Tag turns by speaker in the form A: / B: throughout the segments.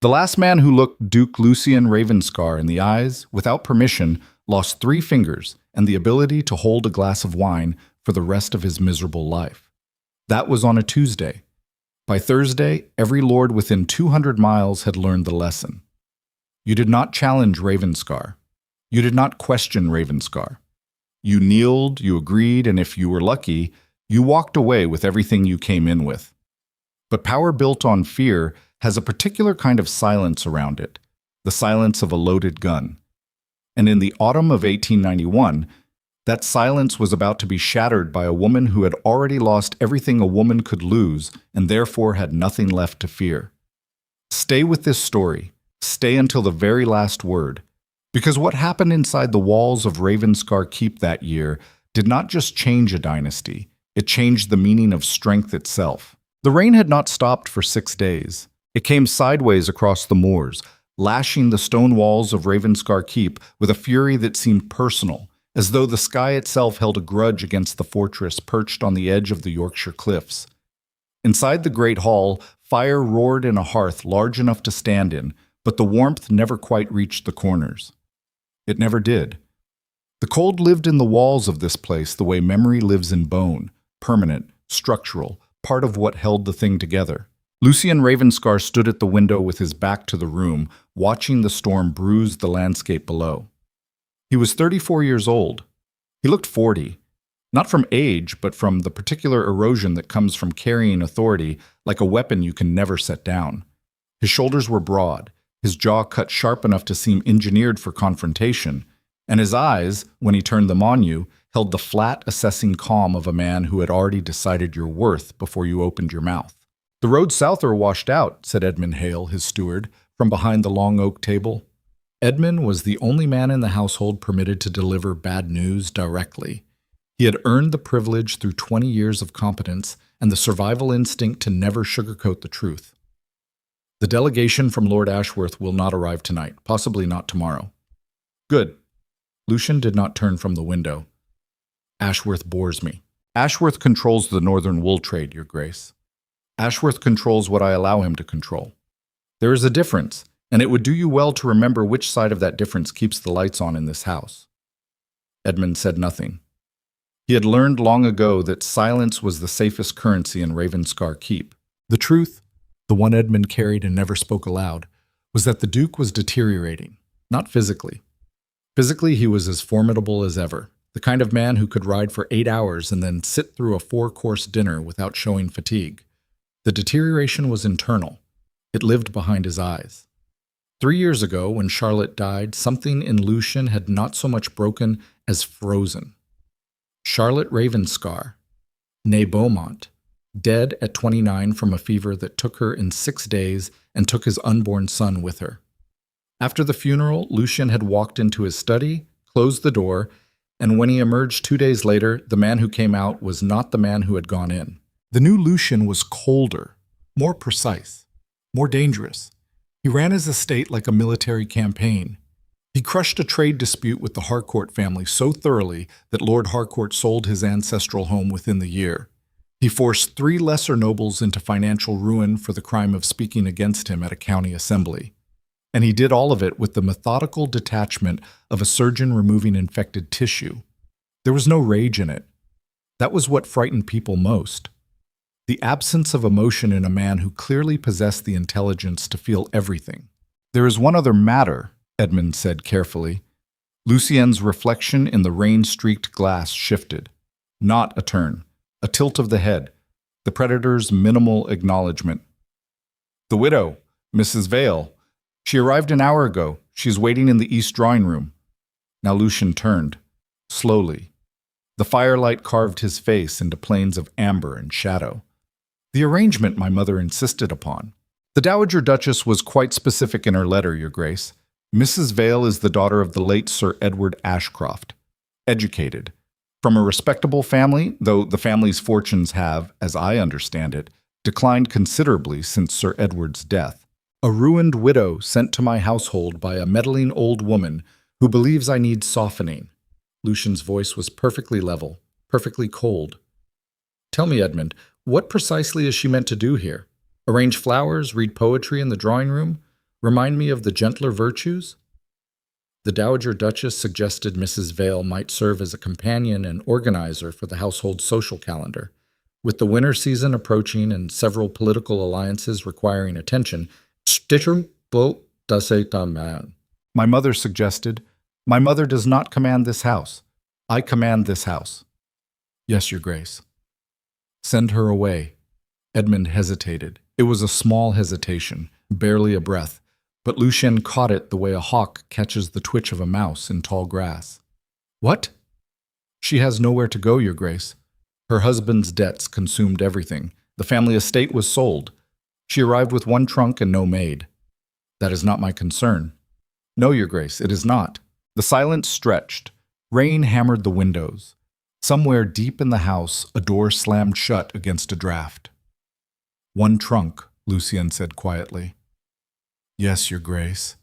A: The last man who looked Duke Lucien Ravenscar in the eyes, without permission, lost 3 fingers and the ability to hold a glass of wine for the rest of his miserable life. That was on a Tuesday. By Thursday, every lord within 200 miles had learned the lesson. You did not challenge Ravenscar. You did not question Ravenscar. You kneeled, you agreed, and if you were lucky, you walked away with everything you came in with. But power built on fear has a particular kind of silence around it, the silence of a loaded gun. And in the autumn of 1891, that silence was about to be shattered by a woman who had already lost everything a woman could lose and therefore had nothing left to fear. Stay with this story. Stay until the very last word. Because what happened inside the walls of Ravenscar Keep that year did not just change a dynasty, it changed the meaning of strength itself. The rain had not stopped for 6 days. It came sideways across the moors, lashing the stone walls of Ravenscar Keep with a fury that seemed personal, as though the sky itself held a grudge against the fortress perched on the edge of the Yorkshire cliffs. Inside the great hall, fire roared in a hearth large enough to stand in, but the warmth never quite reached the corners. It never did. The cold lived in the walls of this place the way memory lives in bone, permanent, structural, part of what held the thing together. Lucien Ravenscar stood at the window with his back to the room, watching the storm bruise the landscape below. He was 34 years old. He looked 40, not from age, but from the particular erosion that comes from carrying authority like a weapon you can never set down. His shoulders were broad, his jaw cut sharp enough to seem engineered for confrontation, and his eyes, when he turned them on you, held the flat, assessing calm of a man who had already decided your worth before you opened your mouth. "The road south are washed out," said Edmund Hale, his steward, from behind the long oak table. Edmund was the only man in the household permitted to deliver bad news directly. He had earned the privilege through 20 years of competence and the survival instinct to never sugarcoat the truth. "The delegation from Lord Ashworth will not arrive tonight, possibly not tomorrow." "Good." Lucian did not turn from the window. "Ashworth bores me." "Ashworth controls the northern wool trade, Your Grace. Ashworth controls what I allow him to control. There is a difference, and it would do you well to remember which side of that difference keeps the lights on in this house." Edmund said nothing. He had learned long ago that silence was the safest currency in Ravenscar Keep. The truth, the one Edmund carried and never spoke aloud, was that the Duke was deteriorating, not physically. Physically, he was as formidable as ever, the kind of man who could ride for 8 hours and then sit through a 4-course dinner without showing fatigue. The deterioration was internal. It lived behind his eyes. 3 years ago, when Charlotte died, something in Lucian had not so much broken as frozen. Charlotte Ravenscar, née Beaumont, dead at 29 from a fever that took her in 6 days and took his unborn son with her. After the funeral, Lucian had walked into his study, closed the door, and when he emerged 2 days later, the man who came out was not the man who had gone in. The new Lucian was colder, more precise, more dangerous. He ran his estate like a military campaign. He crushed a trade dispute with the Harcourt family so thoroughly that Lord Harcourt sold his ancestral home within the year. He forced 3 lesser nobles into financial ruin for the crime of speaking against him at a county assembly. And he did all of it with the methodical detachment of a surgeon removing infected tissue. There was no rage in it. That was what frightened people most. The absence of emotion in a man who clearly possessed the intelligence to feel everything. "There is one other matter," Edmund said carefully. Lucien's reflection in the rain-streaked glass shifted. Not a turn, a tilt of the head, the predator's minimal acknowledgement. "The widow, Mrs. Vale. She arrived an hour ago. She is waiting in the east drawing room." Now Lucian turned, slowly. The firelight carved his face into planes of amber and shadow. "The arrangement my mother insisted upon. The Dowager Duchess was quite specific in her letter, Your Grace. Mrs. Vale is the daughter of the late Sir Edward Ashcroft. Educated. From a respectable family, though the family's fortunes have, as I understand it, declined considerably since Sir Edward's death. A ruined widow sent to my household by a meddling old woman who believes I need softening." Lucian's voice was perfectly level, perfectly cold. "Tell me, Edmund, what precisely is she meant to do here? Arrange flowers, read poetry in the drawing room? Remind me of the gentler virtues? The Dowager Duchess suggested Mrs. Vale might serve as a companion and organizer for the household social calendar. With the winter season approaching and several political alliances requiring attention, my mother suggested, "My mother does not command this house. I command this house." "Yes, Your Grace." "Send her away." Edmund hesitated. It was a small hesitation, barely a breath, but Lucien caught it the way a hawk catches the twitch of a mouse in tall grass. "What?" "She has nowhere to go, Your Grace. Her husband's debts consumed everything. The family estate was sold. She arrived with one trunk and no maid." "That is not my concern." "No, Your Grace, it is not." The silence stretched. Rain hammered the windows. Somewhere deep in the house, a door slammed shut against a draft. "One trunk," Lucien said quietly. "Yes, Your Grace."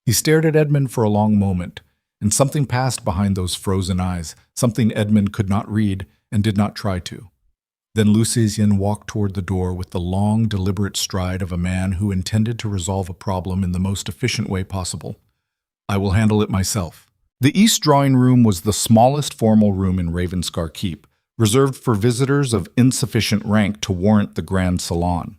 A: He stared at Edmund for a long moment, and something passed behind those frozen eyes, something Edmund could not read and did not try to. Then Lucien walked toward the door with the long, deliberate stride of a man who intended to resolve a problem in the most efficient way possible. "I will handle it myself." The East drawing room was the smallest formal room in Ravenscar Keep, reserved for visitors of insufficient rank to warrant the grand salon.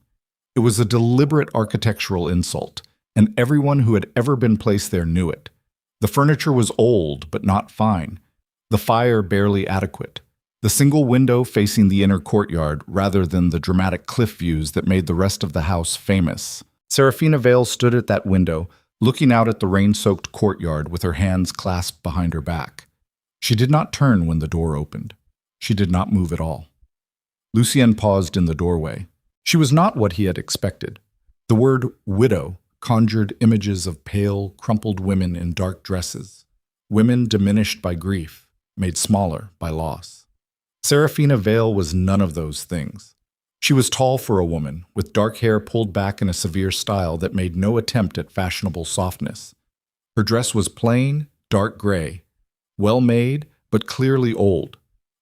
A: It was a deliberate architectural insult, and everyone who had ever been placed there knew it. The furniture was old, but not fine. The fire barely adequate. The single window facing the inner courtyard rather than the dramatic cliff views that made the rest of the house famous. Seraphina Vale stood at that window, looking out at the rain-soaked courtyard with her hands clasped behind her back. She did not turn when the door opened. She did not move at all. Lucien paused in the doorway. She was not what he had expected. The word widow conjured images of pale, crumpled women in dark dresses, women diminished by grief, made smaller by loss. Seraphina Vale was none of those things. She was tall for a woman, with dark hair pulled back in a severe style that made no attempt at fashionable softness. Her dress was plain, dark gray, well made, but clearly old,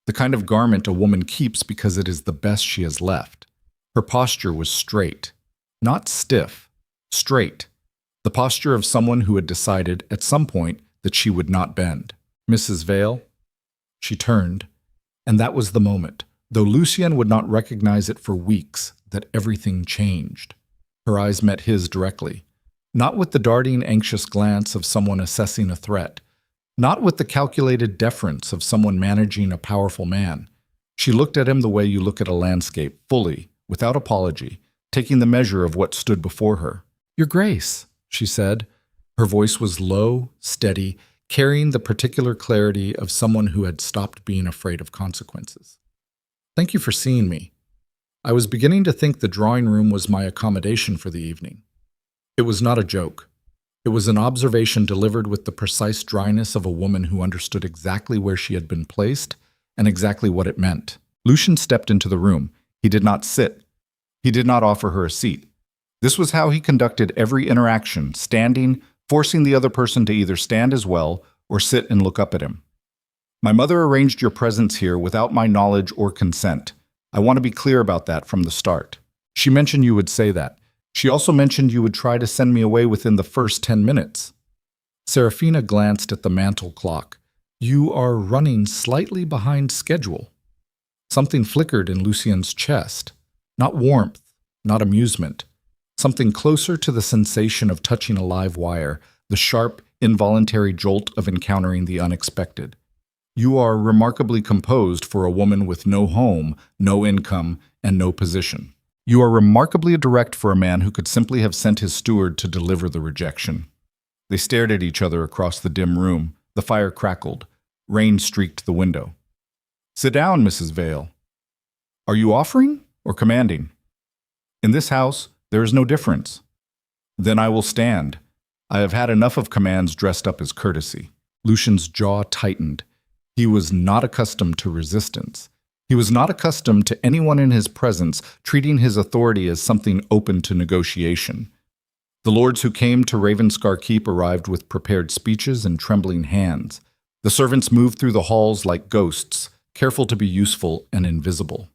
A: the kind of garment a woman keeps because it is the best she has left. Her posture was straight, not stiff, straight, the posture of someone who had decided at some point that she would not bend. "Mrs. Vale?" She turned, and that was the moment, though Lucien would not recognize it for weeks, that everything changed. Her eyes met his directly, not with the darting, anxious glance of someone assessing a threat, not with the calculated deference of someone managing a powerful man. She looked at him the way you look at a landscape, fully, without apology, taking the measure of what stood before her. "Your Grace," she said. Her voice was low, steady, carrying the particular clarity of someone who had stopped being afraid of consequences. "Thank you for seeing me. I was beginning to think the drawing room was my accommodation for the evening." It was not a joke. It was an observation delivered with the precise dryness of a woman who understood exactly where she had been placed and exactly what it meant. Lucien stepped into the room. He did not sit. He did not offer her a seat. This was how he conducted every interaction, standing, forcing the other person to either stand as well or sit and look up at him. "My mother arranged your presence here without my knowledge or consent. I want to be clear about that from the start. She mentioned you would say that. She also mentioned you would try to send me away within the first 10 minutes. Seraphina glanced at the mantel clock. "You are running slightly behind schedule." Something flickered in Lucien's chest. Not warmth, not amusement. Something closer to the sensation of touching a live wire, the sharp, involuntary jolt of encountering the unexpected. "You are remarkably composed for a woman with no home, no income, and no position. You are remarkably direct for a man who could simply have sent his steward to deliver the rejection." They stared at each other across the dim room. The fire crackled. Rain streaked the window. "Sit down, Mrs. Vale." "Are you offering or commanding?" "In this house, there is no difference." "Then I will stand. I have had enough of commands dressed up as courtesy." Lucien's jaw tightened. He was not accustomed to resistance. He was not accustomed to anyone in his presence treating his authority as something open to negotiation. The lords who came to Ravenscar Keep arrived with prepared speeches and trembling hands. The servants moved through the halls like ghosts, careful to be useful and invisible.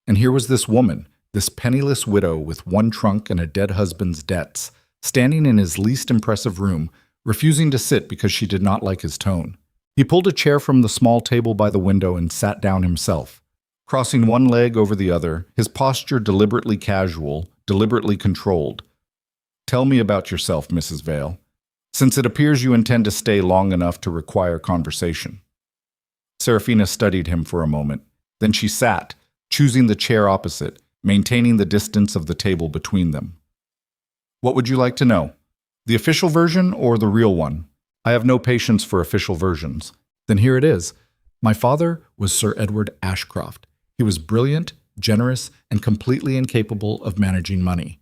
A: And here was this woman, this penniless widow with one trunk and a dead husband's debts, standing in his least impressive room, refusing to sit because she did not like his tone. He pulled a chair from the small table by the window and sat down himself, crossing one leg over the other, his posture deliberately casual, deliberately controlled. "Tell me about yourself, Mrs. Vale, since it appears you intend to stay long enough to require conversation." Serafina studied him for a moment. Then she sat, choosing the chair opposite, maintaining the distance of the table between them. "What would you like to know? The official version or the real one? I have no patience for official versions." "Then here it is. My father was Sir Edward Ashcroft. He was brilliant, generous, and completely incapable of managing money.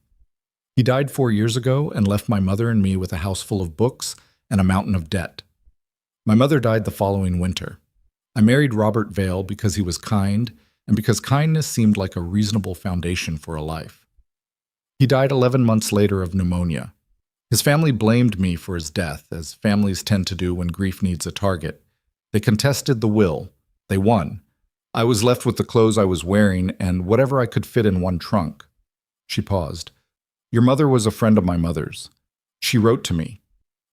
A: He died 4 years ago and left my mother and me with a house full of books and a mountain of debt. My mother died the following winter. I married Robert Vale because he was kind and because kindness seemed like a reasonable foundation for a life. He died 11 months later of pneumonia. His family blamed me for his death, as families tend to do when grief needs a target. They contested the will. They won. I was left with the clothes I was wearing and whatever I could fit in one trunk." She paused. "Your mother was a friend of my mother's. She wrote to me.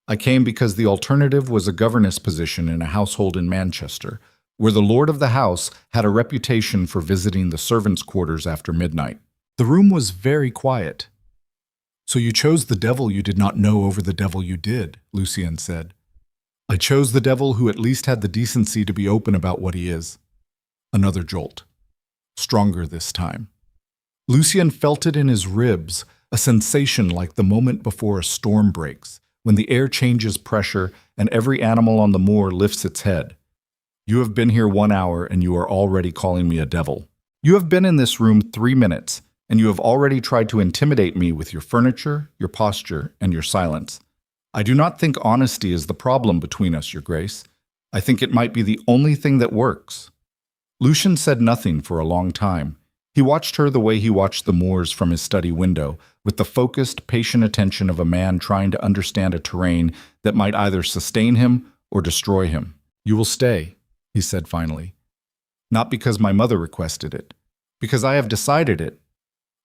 A: I came because the alternative was a governess position in a household in Manchester, where the lord of the house had a reputation for visiting the servants' quarters after midnight. The room was very quiet. "So you chose the devil you did not know over the devil you did," Lucien said. "I chose the devil who at least had the decency to be open about what he is." Another jolt. Stronger this time. Lucien felt it in his ribs, a sensation like the moment before a storm breaks, when the air changes pressure and every animal on the moor lifts its head. "You have been here 1 hour and you are already calling me a devil. You have been in this room 3 minutes and you have already tried to intimidate me with your furniture, your posture, and your silence. I do not think honesty is the problem between us, Your Grace. I think it might be the only thing that works." Lucien said nothing for a long time. He watched her the way he watched the moors from his study window, with the focused, patient attention of a man trying to understand a terrain that might either sustain him or destroy him. "You will stay," he said finally. "Not because my mother requested it. Because I have decided it.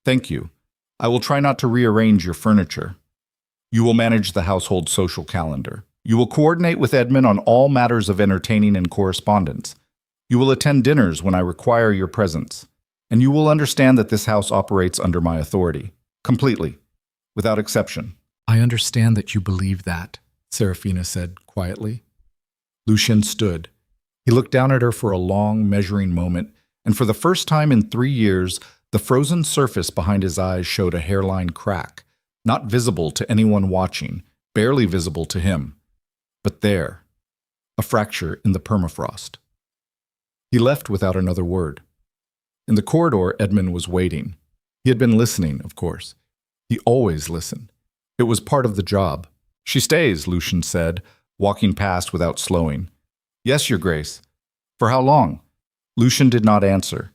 A: Thank you. I will try not to rearrange your furniture. You will manage the household social calendar. You will coordinate with Edmund on all matters of entertaining and correspondence. You will attend dinners when I require your presence. And you will understand that this house operates under my authority. Completely. Without exception." "I understand that you believe that," Serafina said quietly. Lucien stood. He looked down at her for a long, measuring moment, and for the first time in 3 years, the frozen surface behind his eyes showed a hairline crack, not visible to anyone watching, barely visible to him. But there, a fracture in the permafrost. He left without another word. In the corridor, Edmund was waiting. He had been listening, of course. He always listened. It was part of the job. "She stays," Lucien said, walking past without slowing. "Yes, Your Grace." "For how long?" Lucien did not answer.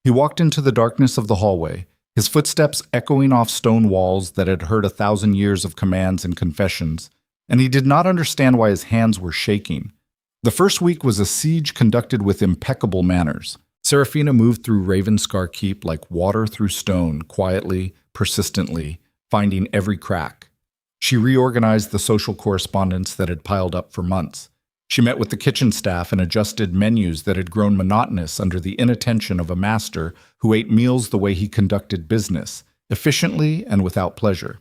A: He walked into the darkness of the hallway, his footsteps echoing off stone walls that had heard 1,000 years of commands and confessions, and he did not understand why his hands were shaking. The first week was a siege conducted with impeccable manners. Serafina moved through Ravenscar Keep like water through stone, quietly, persistently, finding every crack. She reorganized the social correspondence that had piled up for months. She met with the kitchen staff and adjusted menus that had grown monotonous under the inattention of a master who ate meals the way he conducted business, efficiently and without pleasure.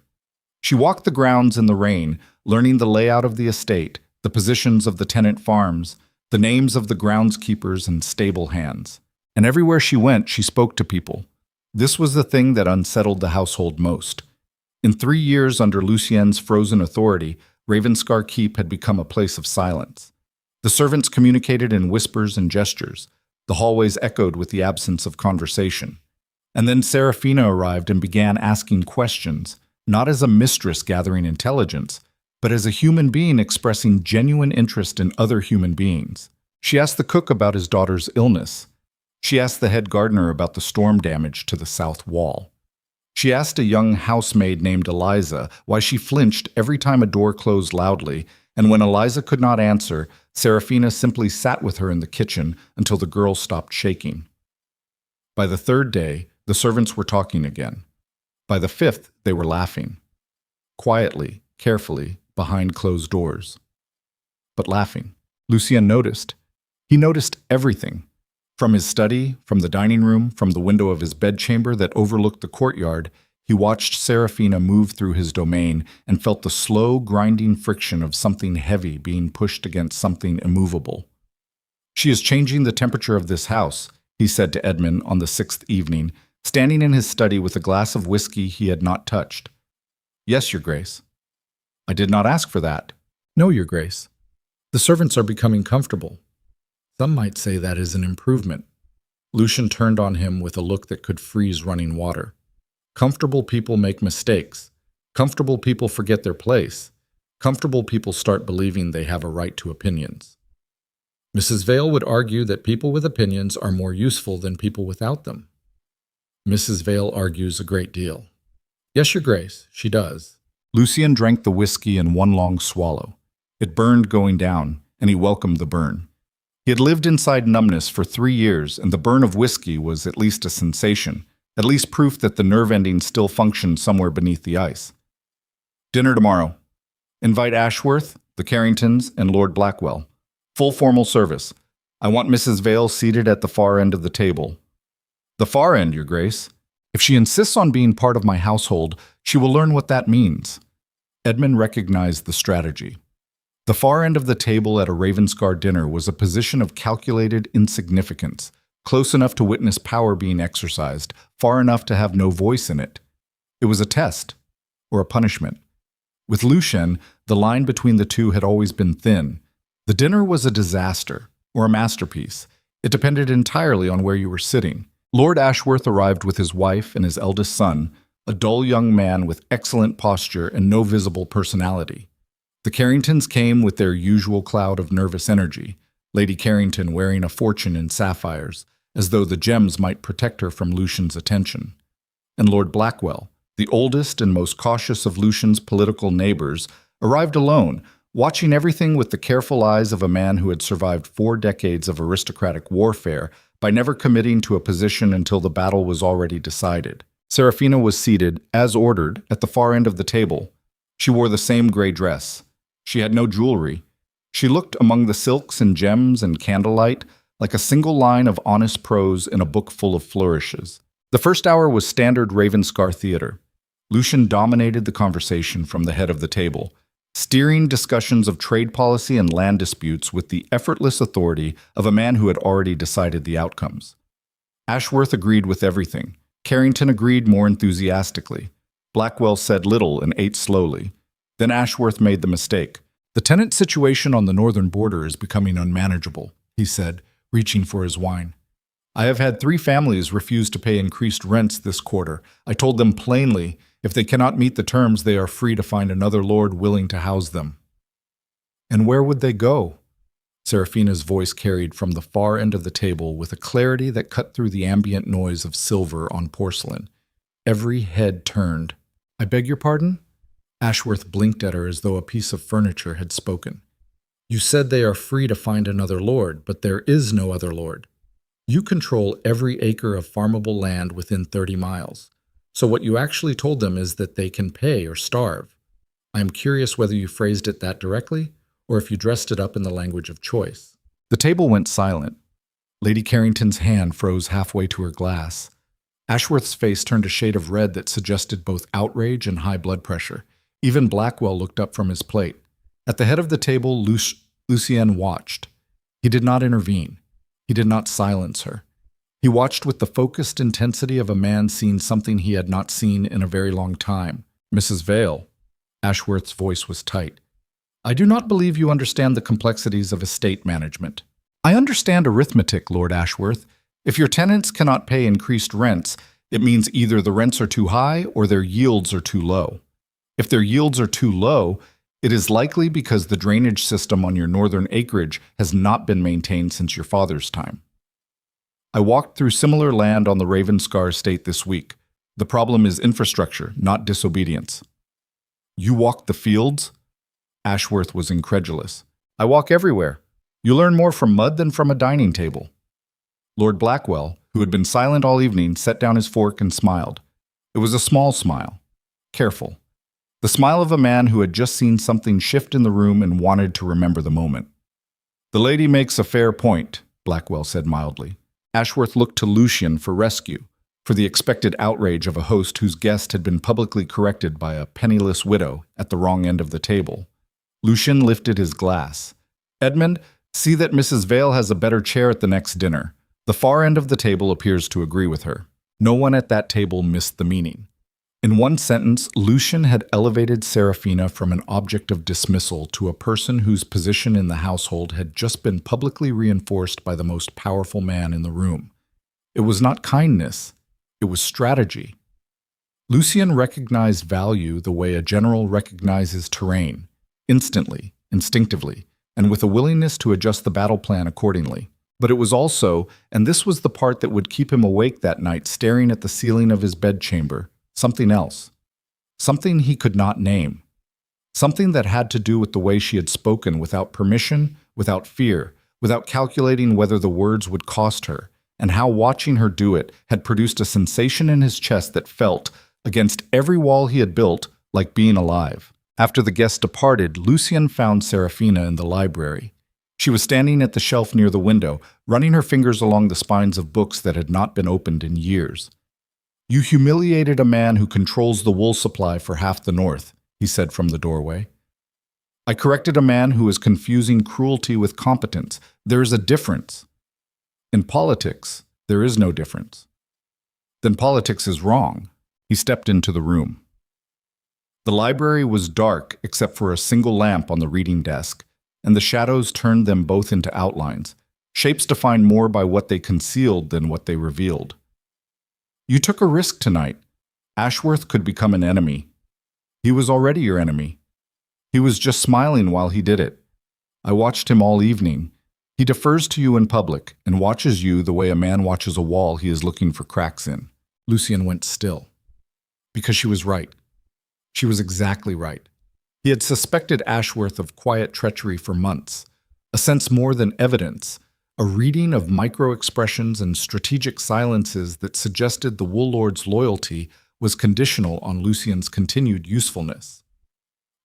A: She walked the grounds in the rain, learning the layout of the estate, the positions of the tenant farms, the names of the groundskeepers and stable hands. And everywhere she went, she spoke to people. This was the thing that unsettled the household most. In 3 years under Lucien's frozen authority, Ravenscar Keep had become a place of silence. The servants communicated in whispers and gestures. The hallways echoed with the absence of conversation. And then Serafina arrived and began asking questions, not as a mistress gathering intelligence, but as a human being expressing genuine interest in other human beings. She asked the cook about his daughter's illness. She asked the head gardener about the storm damage to the south wall. She asked a young housemaid named Eliza why she flinched every time a door closed loudly, and when Eliza could not answer, Serafina simply sat with her in the kitchen until the girl stopped shaking. By the 3rd day, the servants were talking again. By the 5th, they were laughing. quietly, carefully, behind closed doors. But laughing. Lucien noticed. He noticed everything. From his study, from the dining room, from the window of his bedchamber that overlooked the courtyard, he watched Serafina move through his domain and felt the slow, grinding friction of something heavy being pushed against something immovable. "She is changing the temperature of this house," he said to Edmund on the 6th evening, standing in his study with a glass of whiskey he had not touched. "Yes, Your Grace." "I did not ask for that." "No, Your Grace. The servants are becoming comfortable. Some might say that is an improvement." Lucien turned on him with a look that could freeze running water. "Comfortable people make mistakes. Comfortable people forget their place. Comfortable people start believing they have a right to opinions. Mrs. Vale would argue that people with opinions are more useful than people without them. Mrs. Vale argues a great deal." "Yes, Your Grace, she does." Lucien drank the whiskey in one long swallow. It burned going down, and he welcomed the burn. He had lived inside numbness for 3 years, and the burn of whiskey was at least a sensation, at least proof that the nerve endings still functioned somewhere beneath the ice. "Dinner tomorrow. Invite Ashworth, the Carringtons, and Lord Blackwell. Full formal service. I want Mrs. Vale seated at the far end of the table." "The far end, Your Grace. If she insists on being part of my household, she will learn what that means." Edmund recognized the strategy. The far end of the table at a Ravenscar dinner was a position of calculated insignificance, close enough to witness power being exercised, far enough to have no voice in it. It was a test, or a punishment. With Lucien, the line between the two had always been thin. The dinner was a disaster, or a masterpiece. It depended entirely on where you were sitting. Lord Ashworth arrived with his wife and his eldest son, a dull young man with excellent posture and no visible personality. The Carringtons came with their usual cloud of nervous energy, Lady Carrington wearing a fortune in sapphires, as though the gems might protect her from Lucien's attention. And Lord Blackwell, the oldest and most cautious of Lucien's political neighbors, arrived alone, watching everything with the careful eyes of a man who had survived 4 decades of aristocratic warfare by never committing to a position until the battle was already decided. Serafina was seated, as ordered, at the far end of the table. She wore the same gray dress. She had no jewelry. She looked among the silks and gems and candlelight like a single line of honest prose in a book full of flourishes. The first hour was standard Ravenscar theater. Lucien dominated the conversation from the head of the table, steering discussions of trade policy and land disputes with the effortless authority of a man who had already decided the outcomes. Ashworth agreed with everything. Carrington agreed more enthusiastically. Blackwell said little and ate slowly. Then Ashworth made the mistake. "The tenant situation on the northern border is becoming unmanageable," he said, reaching for his wine. "I have had 3 families refuse to pay increased rents this quarter. I told them plainly, if they cannot meet the terms, they are free to find another lord willing to house them." "And where would they go?" Serafina's voice carried from the far end of the table with a clarity that cut through the ambient noise of silver on porcelain. Every head turned. "I beg your pardon?" Ashworth blinked at her as though a piece of furniture had spoken. "You said they are free to find another lord, but there is no other lord. You control every acre of farmable land within 30 miles. So what you actually told them is that they can pay or starve. I am curious whether you phrased it that directly, or if you dressed it up in the language of choice." The table went silent. Lady Carrington's hand froze halfway to her glass. Ashworth's face turned a shade of red that suggested both outrage and high blood pressure. Even Blackwell looked up from his plate. At the head of the table, Lucien watched. He did not intervene. He did not silence her. He watched with the focused intensity of a man seeing something he had not seen in a very long time. "Mrs. Vale," Ashworth's voice was tight, "I do not believe you understand the complexities of estate management." "I understand arithmetic, Lord Ashworth. If your tenants cannot pay increased rents, it means either the rents are too high or their yields are too low. If their yields are too low, it is likely because the drainage system on your northern acreage has not been maintained since your father's time. I walked through similar land on the Ravenscar estate this week. The problem is infrastructure, not disobedience." "You walked the fields?" Ashworth was incredulous. "I walk everywhere. You learn more from mud than from a dining table." Lord Blackwell, who had been silent all evening, set down his fork and smiled. It was a small smile, careful. The smile of a man who had just seen something shift in the room and wanted to remember the moment. "The lady makes a fair point," Blackwell said mildly. Ashworth looked to Lucian for rescue, for the expected outrage of a host whose guest had been publicly corrected by a penniless widow at the wrong end of the table. Lucian lifted his glass. "Edmund, see that Mrs. Vale has a better chair at the next dinner. The far end of the table appears to agree with her." No one at that table missed the meaning. In one sentence, Lucian had elevated Serafina from an object of dismissal to a person whose position in the household had just been publicly reinforced by the most powerful man in the room. It was not kindness, it was strategy. Lucian recognized value the way a general recognizes terrain, instantly, instinctively, and with a willingness to adjust the battle plan accordingly. But it was also, and this was the part that would keep him awake that night staring at the ceiling of his bedchamber, something else. Something he could not name. Something that had to do with the way she had spoken without permission, without fear, without calculating whether the words would cost her, and how watching her do it had produced a sensation in his chest that felt, against every wall he had built, like being alive. After the guest departed, Lucian found Serafina in the library. She was standing at the shelf near the window, running her fingers along the spines of books that had not been opened in years. "You humiliated a man who controls the wool supply for half the North," he said from the doorway. "I corrected a man who is confusing cruelty with competence. There is a difference. In politics, there is no difference." "Then politics is wrong." He stepped into the room. The library was dark except for a single lamp on the reading desk, and the shadows turned them both into outlines, shapes defined more by what they concealed than what they revealed. "You took a risk tonight. Ashworth could become an enemy. He was already your enemy. He was just smiling while he did it. I watched him all evening. He defers to you in public and watches you the way a man watches a wall he is looking for cracks in." Lucian went still. Because she was right. She was exactly right. He had suspected Ashworth of quiet treachery for months, a sense more than evidence, a reading of micro-expressions and strategic silences that suggested the wool lord's loyalty was conditional on Lucian's continued usefulness.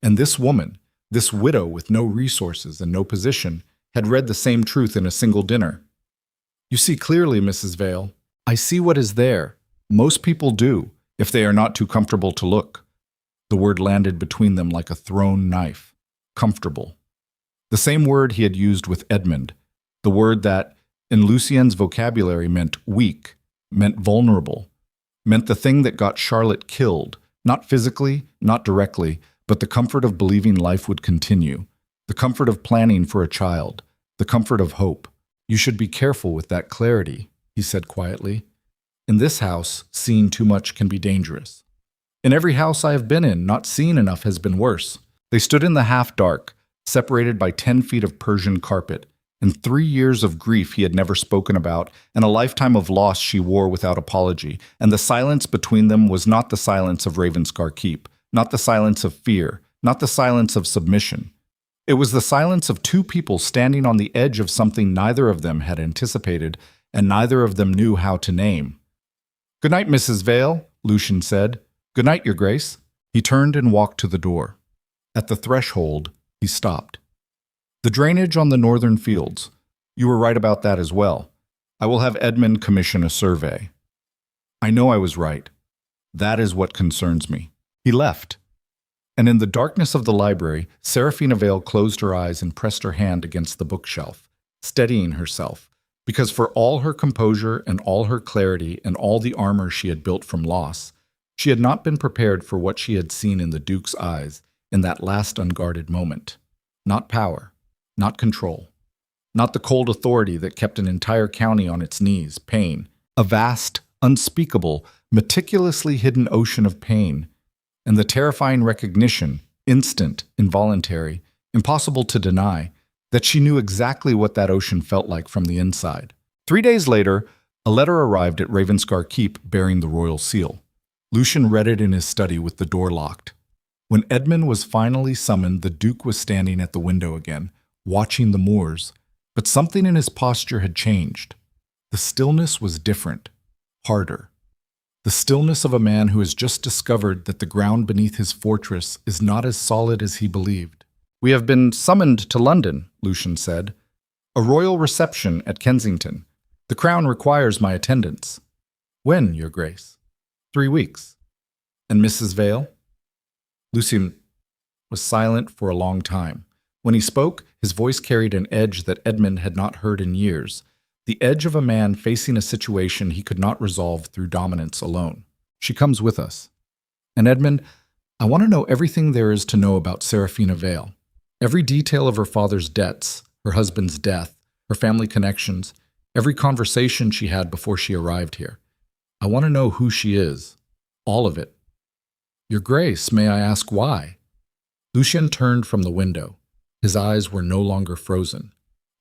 A: And this woman, this widow with no resources and no position, had read the same truth in a single dinner. "You see clearly, Mrs. Vale. I see what is there. Most people do, if they are not too comfortable to look." The word landed between them like a thrown knife. Comfortable. The same word he had used with Edmund. The word that, in Lucien's vocabulary, meant weak, meant vulnerable, meant the thing that got Charlotte killed, not physically, not directly, but the comfort of believing life would continue, the comfort of planning for a child, the comfort of hope. "You should be careful with that clarity," he said quietly. "In this house, seeing too much can be dangerous. In every house I have been in, not seeing enough has been worse." They stood in the half-dark, separated by 10 feet of Persian carpet, and 3 years of grief he had never spoken about, and a lifetime of loss she wore without apology, and the silence between them was not the silence of Ravenscar Keep, not the silence of fear, not the silence of submission. It was the silence of two people standing on the edge of something neither of them had anticipated, and neither of them knew how to name. "Good night, Mrs. Vale," Lucian said. "Good night, Your Grace." He turned and walked to the door. At the threshold, he stopped. "The drainage on the northern fields. You were right about that as well. I will have Edmund commission a survey." "I know I was right. That is what concerns me." He left. And in the darkness of the library, Serafina Vale closed her eyes and pressed her hand against the bookshelf, steadying herself, because for all her composure and all her clarity and all the armor she had built from loss, she had not been prepared for what she had seen in the Duke's eyes in that last unguarded moment. Not power, not control, not the cold authority that kept an entire county on its knees, pain, a vast, unspeakable, meticulously hidden ocean of pain, and the terrifying recognition, instant, involuntary, impossible to deny, that she knew exactly what that ocean felt like from the inside. 3 days later, a letter arrived at Ravenscar Keep bearing the royal seal. Lucian read it in his study with the door locked. When Edmund was finally summoned, the Duke was standing at the window again, watching the moors, but something in his posture had changed. The stillness was different, harder. The stillness of a man who has just discovered that the ground beneath his fortress is not as solid as he believed. "We have been summoned to London," Lucian said. "A royal reception at Kensington. The Crown requires my attendance." "When, Your Grace?" 3 weeks." "And Mrs. Vale?" Lucian was silent for a long time. When he spoke, his voice carried an edge that Edmund had not heard in years, the edge of a man facing a situation he could not resolve through dominance alone. "She comes with us. And Edmund, I want to know everything there is to know about Seraphina Vale. Every detail of her father's debts, her husband's death, her family connections, every conversation she had before she arrived here. I want to know who she is. All of it." "Your Grace, may I ask why?" Lucian turned from the window. His eyes were no longer frozen.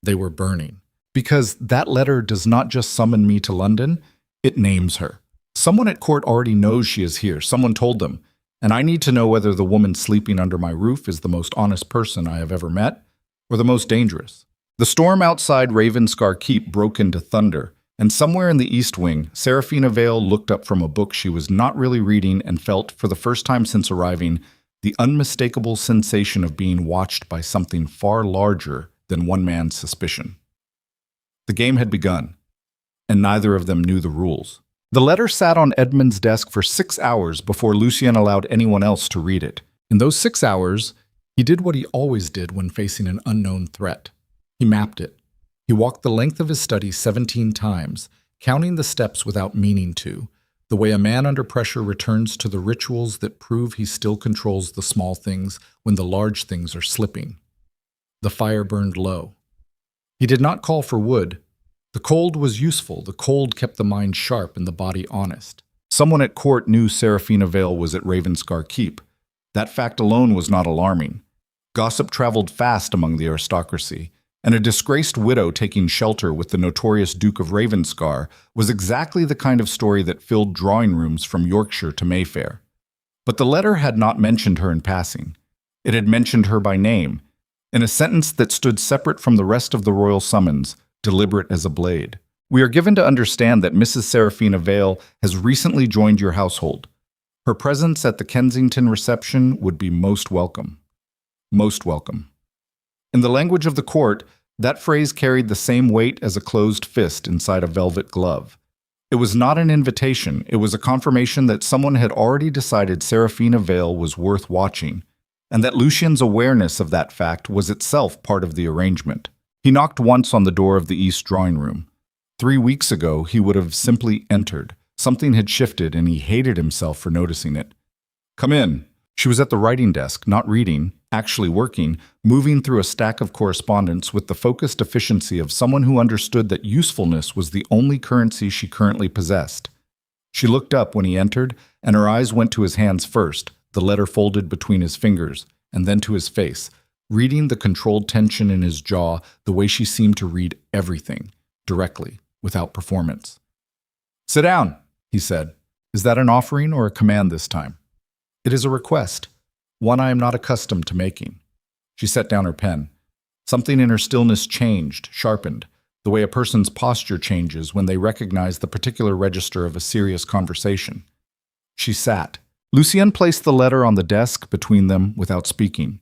A: They were burning. "Because that letter does not just summon me to London, it names her. Someone at court already knows she is here. Someone told them. And I need to know whether the woman sleeping under my roof is the most honest person I have ever met, or the most dangerous." The storm outside Ravenscar Keep broke into thunder, and somewhere in the east wing, Seraphina Vale looked up from a book she was not really reading and felt, for the first time since arriving, the unmistakable sensation of being watched by something far larger than one man's suspicion. The game had begun, and neither of them knew the rules. The letter sat on Edmund's desk for 6 hours before Lucian allowed anyone else to read it. In those 6 hours, he did what he always did when facing an unknown threat. He mapped it. He walked the length of his study 17 times, counting the steps without meaning to, the way a man under pressure returns to the rituals that prove he still controls the small things when the large things are slipping. The fire burned low. He did not call for wood. The cold was useful. The cold kept the mind sharp and the body honest. Someone at court knew Seraphina Vale was at Ravenscar Keep. That fact alone was not alarming. Gossip traveled fast among the aristocracy, and a disgraced widow taking shelter with the notorious Duke of Ravenscar was exactly the kind of story that filled drawing rooms from Yorkshire to Mayfair. But the letter had not mentioned her in passing. It had mentioned her by name, in a sentence that stood separate from the rest of the royal summons, deliberate as a blade. "We are given to understand that Mrs. Seraphina Vale has recently joined your household. Her presence at the Kensington reception would be most welcome." Most welcome. In the language of the court, that phrase carried the same weight as a closed fist inside a velvet glove. It was not an invitation, it was a confirmation that someone had already decided Seraphina Vale was worth watching, and that Lucian's awareness of that fact was itself part of the arrangement. He knocked once on the door of the east drawing room. 3 weeks ago, he would have simply entered. Something had shifted, and he hated himself for noticing it. "Come in." She was at the writing desk, not reading, actually working, moving through a stack of correspondence with the focused efficiency of someone who understood that usefulness was the only currency she currently possessed. She looked up when he entered, and her eyes went to his hands first, the letter folded between his fingers, and then to his face, reading the controlled tension in his jaw the way she seemed to read everything, directly, without performance. "Sit down," he said. "Is that an offering or a command this time?" "It is a request, one I am not accustomed to making." She set down her pen. Something in her stillness changed, sharpened, the way a person's posture changes when they recognize the particular register of a serious conversation. She sat. Lucian placed the letter on the desk between them without speaking.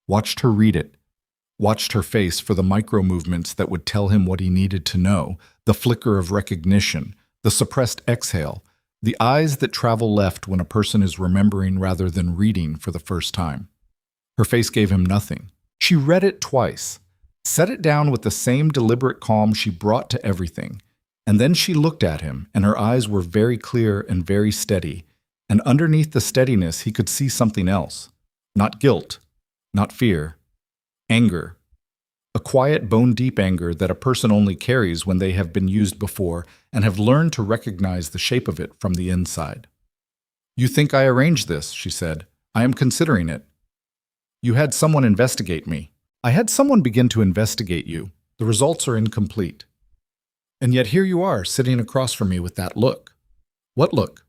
A: Watched her read it. Watched her face for the micro-movements that would tell him what he needed to know, the flicker of recognition, the suppressed exhale, the eyes that travel left when a person is remembering rather than reading for the first time. Her face gave him nothing. She read it twice, set it down with the same deliberate calm she brought to everything, and then she looked at him, and her eyes were very clear and very steady, and underneath the steadiness he could see something else. Not guilt, not fear. Anger. A quiet, bone-deep anger that a person only carries when they have been used before and have learned to recognize the shape of it from the inside. "You think I arranged this," she said. "I am considering it." "You had someone investigate me." "I had someone begin to investigate you. The results are incomplete. And yet here you are, sitting across from me with that look." "What look?"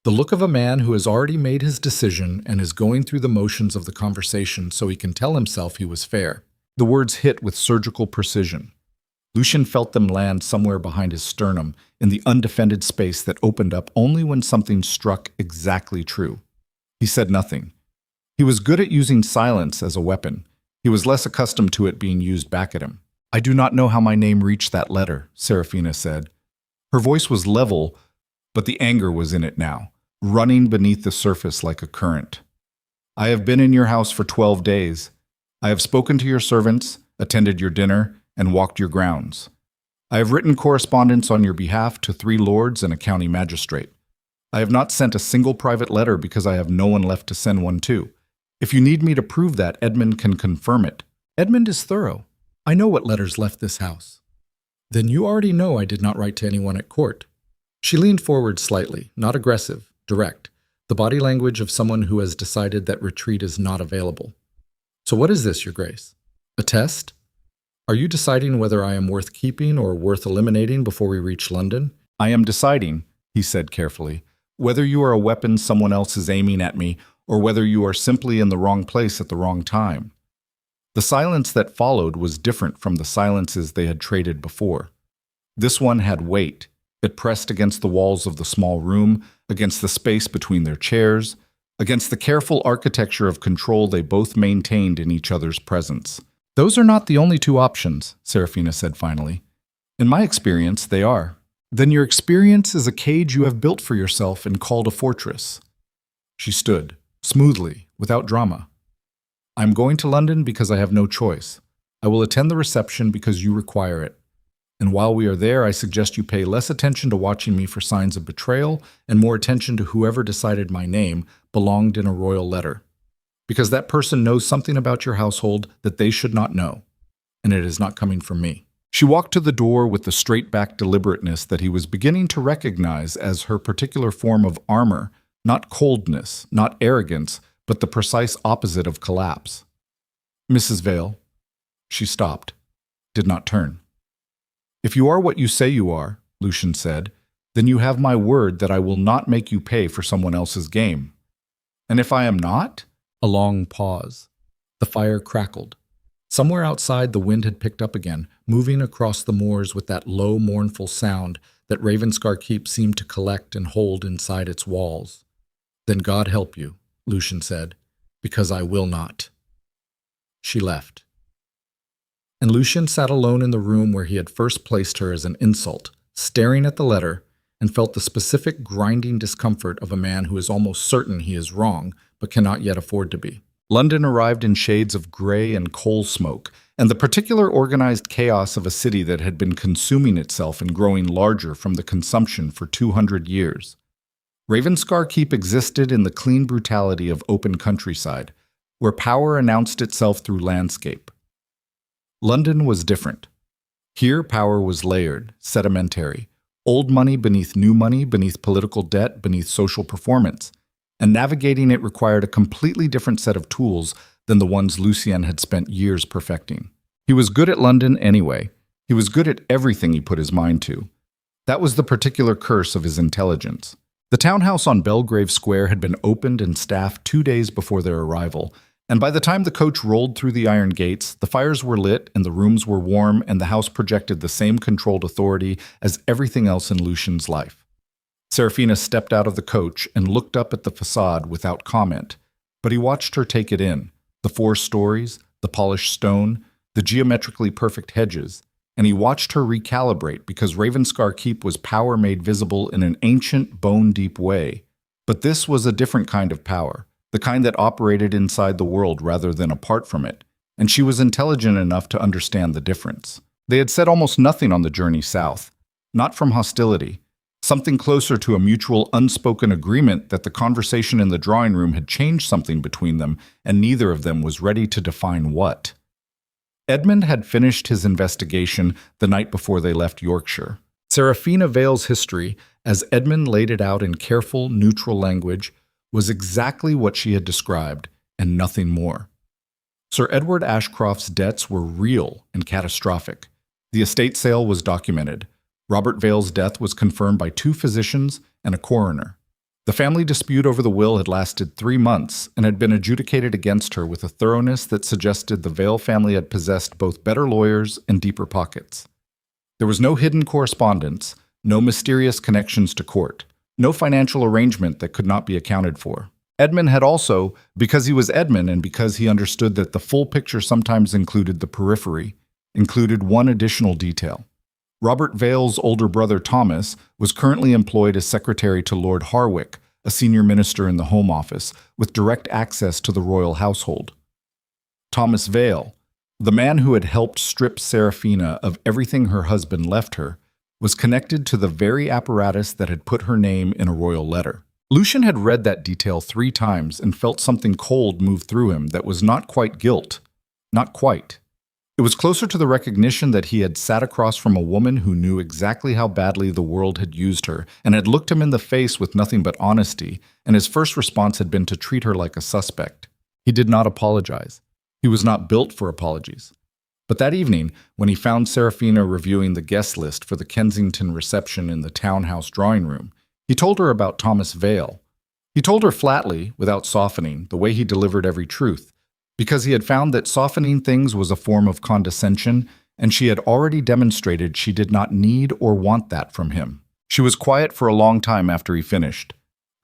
A: "The look of a man who has already made his decision and is going through the motions of the conversation so he can tell himself he was fair." The words hit with surgical precision. Lucian felt them land somewhere behind his sternum, in the undefended space that opened up only when something struck exactly true. He said nothing. He was good at using silence as a weapon. He was less accustomed to it being used back at him. "I do not know how my name reached that letter," Serafina said. Her voice was level, but the anger was in it now, running beneath the surface like a current. "I have been in your house for 12 days. I have spoken to your servants, attended your dinner, and walked your grounds. I have written correspondence on your behalf to 3 lords and a county magistrate. I have not sent a single private letter because I have no one left to send one to. If you need me to prove that, Edmund can confirm it. Edmund is thorough. I know what letters left this house." "Then you already know I did not write to anyone at court." She leaned forward slightly, not aggressive, direct, the body language of someone who has decided that retreat is not available. "So what is this, Your Grace? A test? Are you deciding whether I am worth keeping or worth eliminating before we reach London?" "I am deciding," he said carefully, "whether you are a weapon someone else is aiming at me or whether you are simply in the wrong place at the wrong time." The silence that followed was different from the silences they had traded before. This one had weight. It pressed against the walls of the small room, against the space between their chairs, against the careful architecture of control they both maintained in each other's presence. "Those are not the only 2 options," Serafina said finally. "In my experience, they are." "Then your experience is a cage you have built for yourself and called a fortress." She stood, smoothly, without drama. "I'm going to London because I have no choice. I will attend the reception because you require it. And while we are there, I suggest you pay less attention to watching me for signs of betrayal and more attention to whoever decided my name belonged in a royal letter. Because that person knows something about your household that they should not know, and it is not coming from me." She walked to the door with the straight-back deliberateness that he was beginning to recognize as her particular form of armor, not coldness, not arrogance, but the precise opposite of collapse. "Mrs. Vale." She stopped, did not turn. "If you are what you say you are," Lucian said, "then you have my word that I will not make you pay for someone else's game." "And if I am not?" A long pause. The fire crackled. Somewhere outside, the wind had picked up again, moving across the moors with that low, mournful sound that Ravenscar Keep seemed to collect and hold inside its walls. "Then God help you," Lucian said, "because I will not." She left. And Lucian sat alone in the room where he had first placed her as an insult, staring at the letter, and felt the specific grinding discomfort of a man who is almost certain he is wrong, but cannot yet afford to be. London arrived in shades of gray and coal smoke, and the particular organized chaos of a city that had been consuming itself and growing larger from the consumption for 200 years. Ravenscar Keep existed in the clean brutality of open countryside, where power announced itself through landscape. London was different. Here power was layered, sedimentary, old money beneath new money, beneath political debt, beneath social performance, and navigating it required a completely different set of tools than the ones Lucien had spent years perfecting. He was good at London anyway. He was good at everything he put his mind to. That was the particular curse of his intelligence. The townhouse on Belgrave Square had been opened and staffed 2 days before their arrival, and by the time the coach rolled through the iron gates, the fires were lit and the rooms were warm and the house projected the same controlled authority as everything else in Lucian's life. Serafina stepped out of the coach and looked up at the facade without comment, but he watched her take it in, the 4 stories, the polished stone, the geometrically perfect hedges, and he watched her recalibrate because Ravenscar Keep was power made visible in an ancient, bone-deep way. But this was a different kind of power, the kind that operated inside the world rather than apart from it, and she was intelligent enough to understand the difference. They had said almost nothing on the journey south, not from hostility, something closer to a mutual unspoken agreement that the conversation in the drawing room had changed something between them, and neither of them was ready to define what. Edmund had finished his investigation the night before they left Yorkshire. Serafina Vale's history, as Edmund laid it out in careful, neutral language, was exactly what she had described, and nothing more. Sir Edward Ashcroft's debts were real and catastrophic. The estate sale was documented. Robert Vale's death was confirmed by 2 physicians and a coroner. The family dispute over the will had lasted 3 months and had been adjudicated against her with a thoroughness that suggested the Vale family had possessed both better lawyers and deeper pockets. There was no hidden correspondence, no mysterious connections to court, no financial arrangement that could not be accounted for. Edmund had also, because he was Edmund and because he understood that the full picture sometimes included the periphery, included one additional detail. Robert Vale's older brother Thomas was currently employed as secretary to Lord Harwick, a senior minister in the Home Office, with direct access to the royal household. Thomas Vale, the man who had helped strip Seraphina of everything her husband left her, was connected to the very apparatus that had put her name in a royal letter. Lucian had read that detail 3 times and felt something cold move through him that was not quite guilt. Not quite. It was closer to the recognition that he had sat across from a woman who knew exactly how badly the world had used her and had looked him in the face with nothing but honesty, and his first response had been to treat her like a suspect. He did not apologize. He was not built for apologies. But that evening, when he found Seraphina reviewing the guest list for the Kensington reception in the townhouse drawing room, he told her about Thomas Vale. He told her flatly, without softening, the way he delivered every truth, because he had found that softening things was a form of condescension, and she had already demonstrated she did not need or want that from him. She was quiet for a long time after he finished.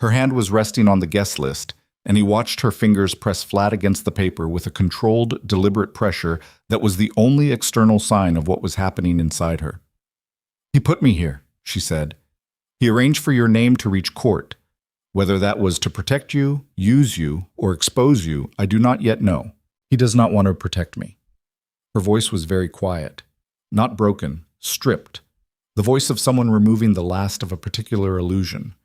A: Her hand was resting on the guest list, and he watched her fingers press flat against the paper with a controlled, deliberate pressure that was the only external sign of what was happening inside her. "He put me here," she said. "He arranged for your name to reach court. Whether that was to protect you, use you, or expose you, I do not yet know. He does not want to protect me." Her voice was very quiet, not broken, stripped, the voice of someone removing the last of a particular illusion.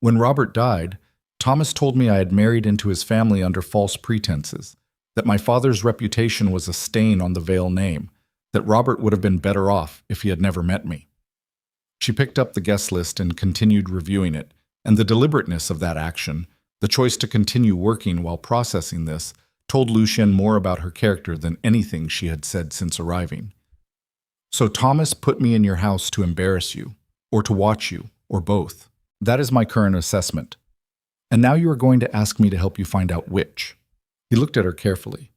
A: "When Robert died, Thomas told me I had married into his family under false pretenses, that my father's reputation was a stain on the Vale name, that Robert would have been better off if he had never met me." She picked up the guest list and continued reviewing it, and the deliberateness of that action, the choice to continue working while processing this, told Lucien more about her character than anything she had said since arriving. "So Thomas put me in your house to embarrass you, or to watch you, or both. That is my current assessment. And now you are going to ask me to help you find out which." He looked at her carefully.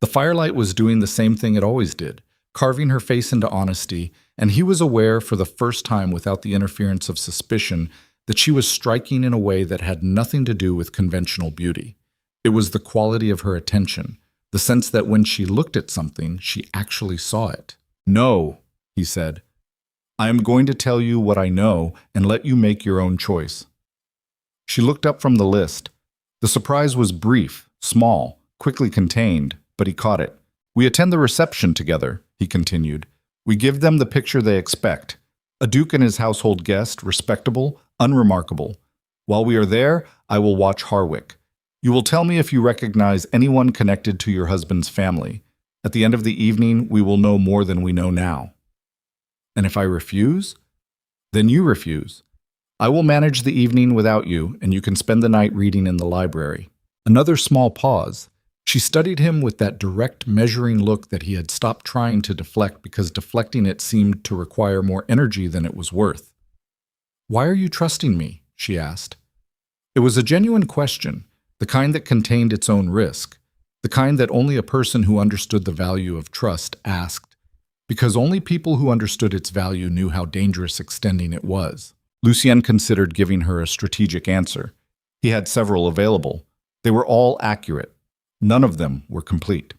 A: The firelight was doing the same thing it always did, carving her face into honesty, and he was aware for the first time without the interference of suspicion that she was striking in a way that had nothing to do with conventional beauty. It was the quality of her attention, the sense that when she looked at something, she actually saw it. "No," he said. "I am going to tell you what I know and let you make your own choice." She looked up from the list. The surprise was brief, small, quickly contained, but he caught it. "We attend the reception together," he continued. "We give them the picture they expect. A duke and his household guest, respectable, unremarkable. While we are there, I will watch Harwick. You will tell me if you recognize anyone connected to your husband's family. At the end of the evening, we will know more than we know now." "And if I refuse?" "Then you refuse. I will manage the evening without you, and you can spend the night reading in the library." Another small pause. She studied him with that direct, measuring look that he had stopped trying to deflect because deflecting it seemed to require more energy than it was worth. "Why are you trusting me?" she asked. It was a genuine question, the kind that contained its own risk, the kind that only a person who understood the value of trust asked, because only people who understood its value knew how dangerous extending it was. Lucien considered giving her a strategic answer. He had several available. They were all accurate. None of them were complete.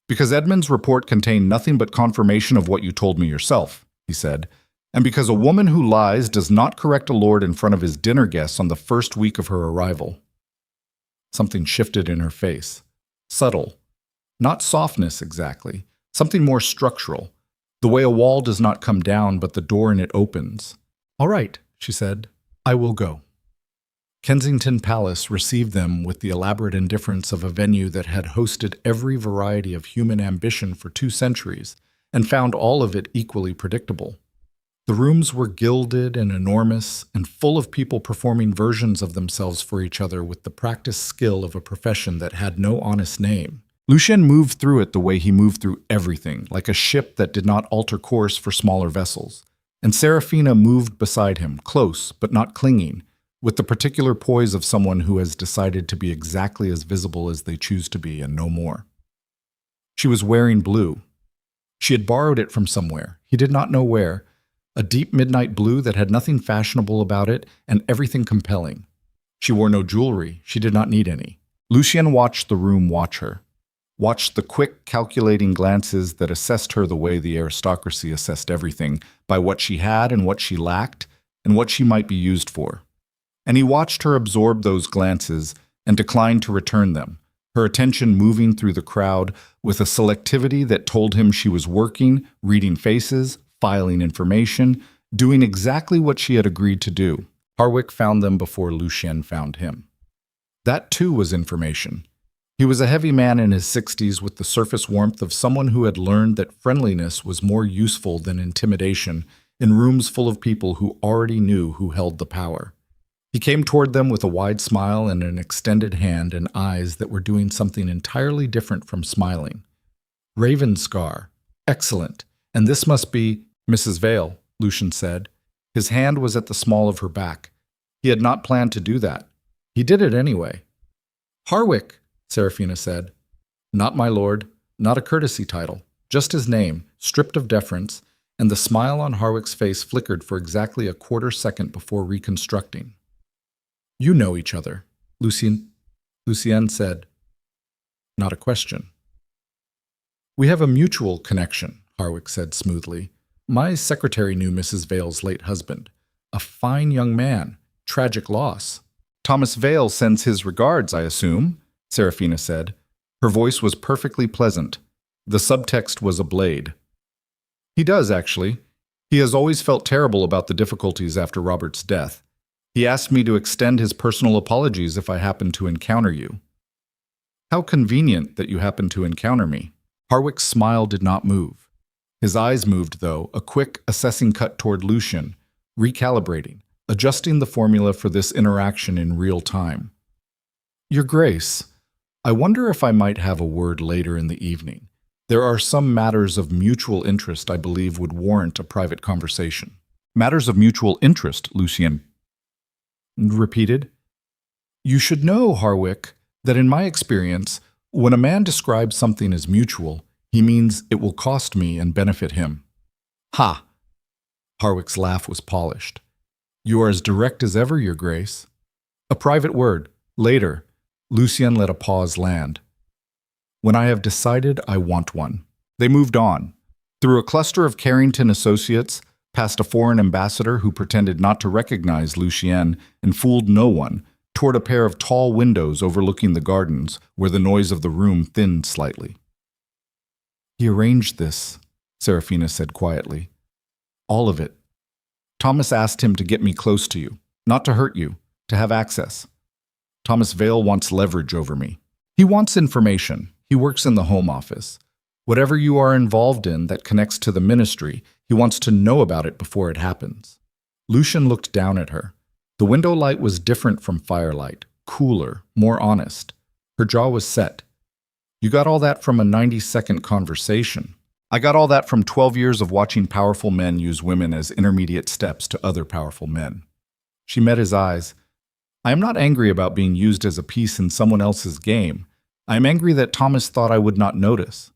A: "Because Edmund's report contained nothing but confirmation of what you told me yourself," he said, "and because a woman who lies does not correct a lord in front of his dinner guests on the first week of her arrival." Something shifted in her face. Subtle. Not softness exactly. Something more structural. The way a wall does not come down, but the door in it opens. "All right," she said. "I will go." Kensington Palace received them with the elaborate indifference of a venue that had hosted every variety of human ambition for 2 centuries, and found all of it equally predictable. The rooms were gilded and enormous, and full of people performing versions of themselves for each other with the practiced skill of a profession that had no honest name. Lucien moved through it the way he moved through everything, like a ship that did not alter course for smaller vessels. And Seraphina moved beside him, close but not clinging, with the particular poise of someone who has decided to be exactly as visible as they choose to be and no more. She was wearing blue. She had borrowed it from somewhere. He did not know where. A deep midnight blue that had nothing fashionable about it and everything compelling. She wore no jewelry. She did not need any. Lucien watched the room watch her. Watched the quick, calculating glances that assessed her the way the aristocracy assessed everything, by what she had and what she lacked, and what she might be used for. And he watched her absorb those glances and decline to return them, her attention moving through the crowd with a selectivity that told him she was working, reading faces, filing information, doing exactly what she had agreed to do. Harwick found them before Lucien found him. That too was information. He was a heavy man in his 60s with the surface warmth of someone who had learned that friendliness was more useful than intimidation in rooms full of people who already knew who held the power. He came toward them with a wide smile and an extended hand and eyes that were doing something entirely different from smiling. Ravenscar. Excellent. And this must be Mrs. Vale, Lucien said. His hand was at the small of her back. He had not planned to do that. He did it anyway. Harwick, Serafina said. Not my lord, not a courtesy title, just his name, stripped of deference, and the smile on Harwick's face flickered for exactly a quarter second before reconstructing. You know each other, Lucien said. Not a question. We have a mutual connection, Harwick said smoothly. My secretary knew Mrs. Vale's late husband. A fine young man. Tragic loss. Thomas Vale sends his regards, I assume, Serafina said. Her voice was perfectly pleasant. The subtext was a blade. He does, actually. He has always felt terrible about the difficulties after Robert's death. He asked me to extend his personal apologies if I happened to encounter you. How convenient that you happened to encounter me. Harwick's smile did not move. His eyes moved, though, a quick, assessing cut toward Lucien, recalibrating, adjusting the formula for this interaction in real time. Your Grace, I wonder if I might have a word later in the evening. There are some matters of mutual interest I believe would warrant a private conversation. Matters of mutual interest, Lucien repeated. You should know, Harwick, that in my experience, when a man describes something as mutual, he means it will cost me and benefit him. Ha! Harwick's laugh was polished. You are as direct as ever, Your Grace. A private word. Later. Lucien let a pause land. When I have decided I want one. They moved on. Through a cluster of Carrington associates, past a foreign ambassador who pretended not to recognize Lucien and fooled no one, toward a pair of tall windows overlooking the gardens, where the noise of the room thinned slightly. He arranged this, Serafina said quietly. All of it. Thomas asked him to get me close to you, not to hurt you, to have access. Thomas Vale wants leverage over me. He wants information. He works in the Home Office. Whatever you are involved in that connects to the ministry, he wants to know about it before it happens. Lucien looked down at her. The window light was different from firelight, cooler, more honest. Her jaw was set. You got all that from a 90-second conversation. I got all that from 12 years of watching powerful men use women as intermediate steps to other powerful men. She met his eyes. I am not angry about being used as a piece in someone else's game. I am angry that Thomas thought I would not notice.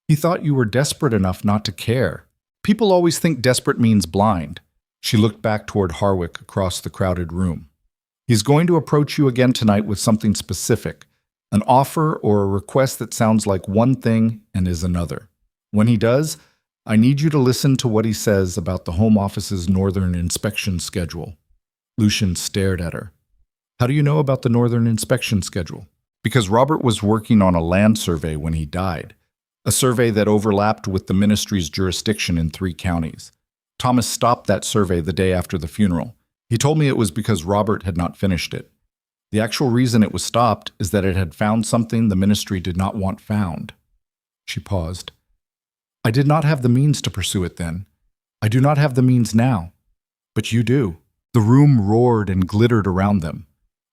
A: He thought you were desperate enough not to care. People always think desperate means blind. She looked back toward Harwick across the crowded room. He's going to approach you again tonight with something specific, an offer or a request that sounds like one thing and is another. When he does, I need you to listen to what he says about the Home Office's Northern Inspection Schedule. Lucien stared at her. How do you know about the Northern Inspection Schedule? Because Robert was working on a land survey when he died, a survey that overlapped with the ministry's jurisdiction in 3 counties. Thomas stopped that survey the day after the funeral. He told me it was because Robert had not finished it. The actual reason it was stopped is that it had found something the ministry did not want found. She paused. I did not have the means to pursue it then. I do not have the means now. But you do. The room roared and glittered around them.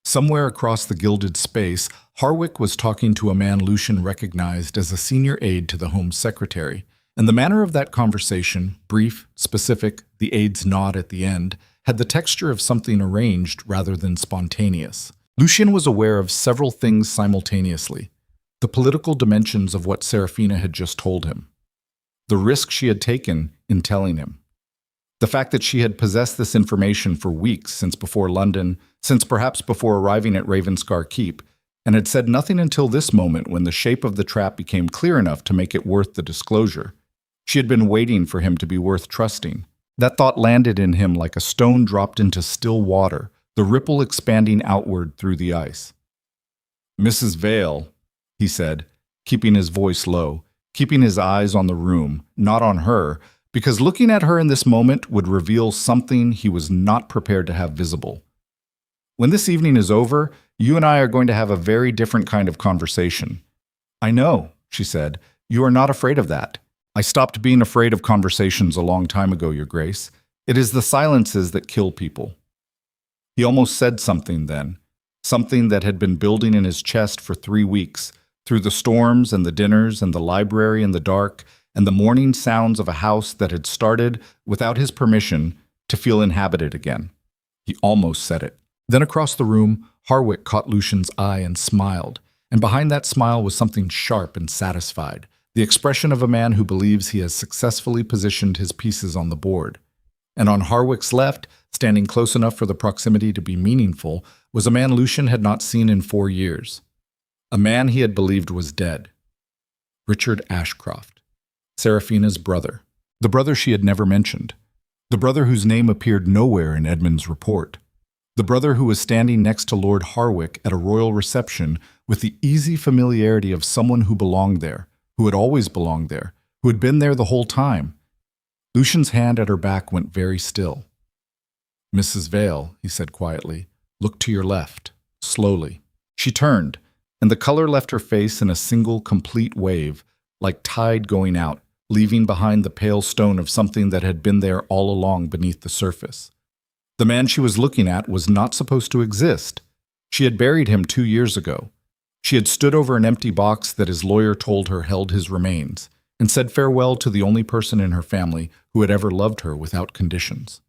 A: Somewhere across the gilded space, Harwick was talking to a man Lucien recognized as a senior aide to the Home Secretary, and the manner of that conversation, brief, specific, the aide's nod at the end, had the texture of something arranged rather than spontaneous. Lucien was aware of several things simultaneously, the political dimensions of what Serafina had just told him, the risk she had taken in telling him. The fact that she had possessed this information for weeks since before London, since perhaps before arriving at Ravenscar Keep, and had said nothing until this moment when the shape of the trap became clear enough to make it worth the disclosure. She had been waiting for him to be worth trusting. That thought landed in him like a stone dropped into still water, the ripple expanding outward through the ice. "Mrs. Vale," he said, keeping his voice low, keeping his eyes on the room, not on her, because looking at her in this moment would reveal something he was not prepared to have visible. "When this evening is over, you and I are going to have a very different kind of conversation." "I know," she said. "You are not afraid of that. I stopped being afraid of conversations a long time ago, Your Grace. It is the silences that kill people." He almost said something then, something that had been building in his chest for 3 weeks, through the storms and the dinners and the library in the dark and the morning sounds of a house that had started, without his permission, to feel inhabited again. He almost said it. Then across the room, Harwick caught Lucian's eye and smiled, and behind that smile was something sharp and satisfied, the expression of a man who believes he has successfully positioned his pieces on the board. And on Harwick's left, standing close enough for the proximity to be meaningful, was a man Lucian had not seen in 4 years. A man he had believed was dead. Richard Ashcroft, Seraphina's brother, the brother she had never mentioned, the brother whose name appeared nowhere in Edmund's report, the brother who was standing next to Lord Harwick at a royal reception with the easy familiarity of someone who belonged there, who had always belonged there, who had been there the whole time. Lucian's hand at her back went very still. "Mrs. Vale," he said quietly, "look to your left," slowly. She turned, and the color left her face in a single, complete wave, like tide going out, leaving behind the pale stone of something that had been there all along beneath the surface. The man she was looking at was not supposed to exist. She had buried him 2 years ago. She had stood over an empty box that his lawyer told her held his remains, and said farewell to the only person in her family who had ever loved her without conditions.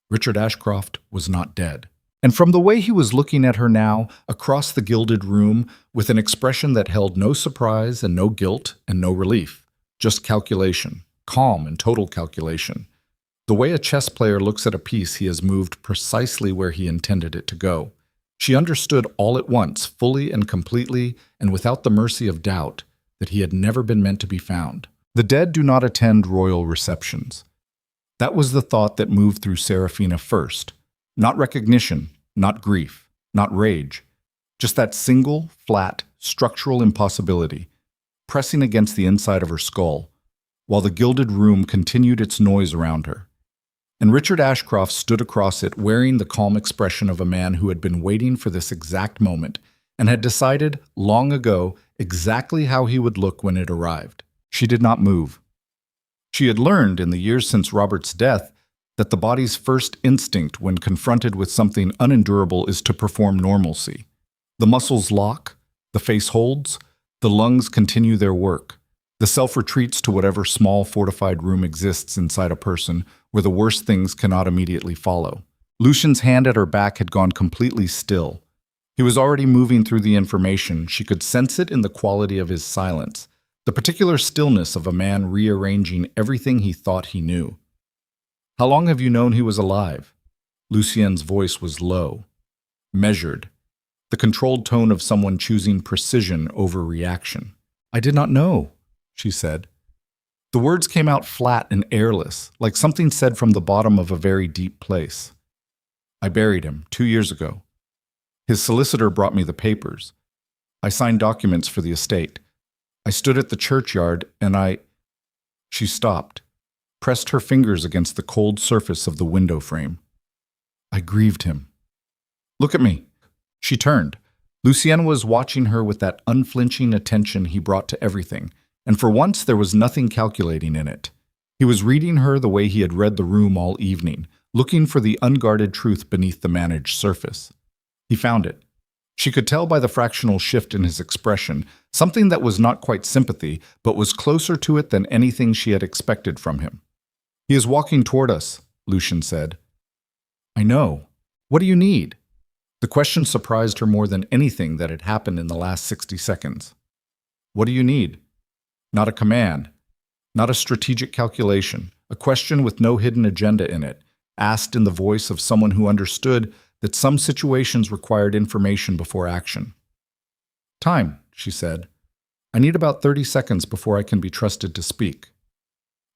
A: Richard Ashcroft was not dead. And from the way he was looking at her now, across the gilded room, with an expression that held no surprise and no guilt and no relief, just calculation, calm and total calculation. The way a chess player looks at a piece he has moved precisely where he intended it to go. She understood all at once, fully and completely, and without the mercy of doubt, that he had never been meant to be found. The dead do not attend royal receptions. That was the thought that moved through Seraphina first. Not recognition, not grief, not rage. Just that single, flat, structural impossibility, pressing against the inside of her skull, while the gilded room continued its noise around her. And Richard Ashcroft stood across it wearing the calm expression of a man who had been waiting for this exact moment and had decided long ago exactly how he would look when it arrived. She did not move. She had learned in the years since Robert's death that the body's first instinct when confronted with something unendurable is to perform normalcy. The muscles lock, the face holds, the lungs continue their work. The self retreats to whatever small fortified room exists inside a person where the worst things cannot immediately follow. Lucian's hand at her back had gone completely still. He was already moving through the information. She could sense it in the quality of his silence, the particular stillness of a man rearranging everything he thought he knew. "How long have you known he was alive?" Lucien's voice was low, measured, the controlled tone of someone choosing precision over reaction. "I did not know," she said. The words came out flat and airless, like something said from the bottom of a very deep place. "I buried him 2 years ago. His solicitor brought me the papers. I signed documents for the estate. I stood at the churchyard and She stopped, pressed her fingers against the cold surface of the window frame. "I grieved him. Look at me." She turned. Lucien was watching her with that unflinching attention he brought to everything, and for once there was nothing calculating in it. He was reading her the way he had read the room all evening, looking for the unguarded truth beneath the managed surface. He found it. She could tell by the fractional shift in his expression, something that was not quite sympathy, but was closer to it than anything she had expected from him. "He is walking toward us," Lucian said. "I know. What do you need?" The question surprised her more than anything that had happened in the last 60 seconds. "What do you need?" Not a command. Not a strategic calculation, a question with no hidden agenda in it, asked in the voice of someone who understood that some situations required information before action. "Time," she said. "I need about 30 seconds before I can be trusted to speak."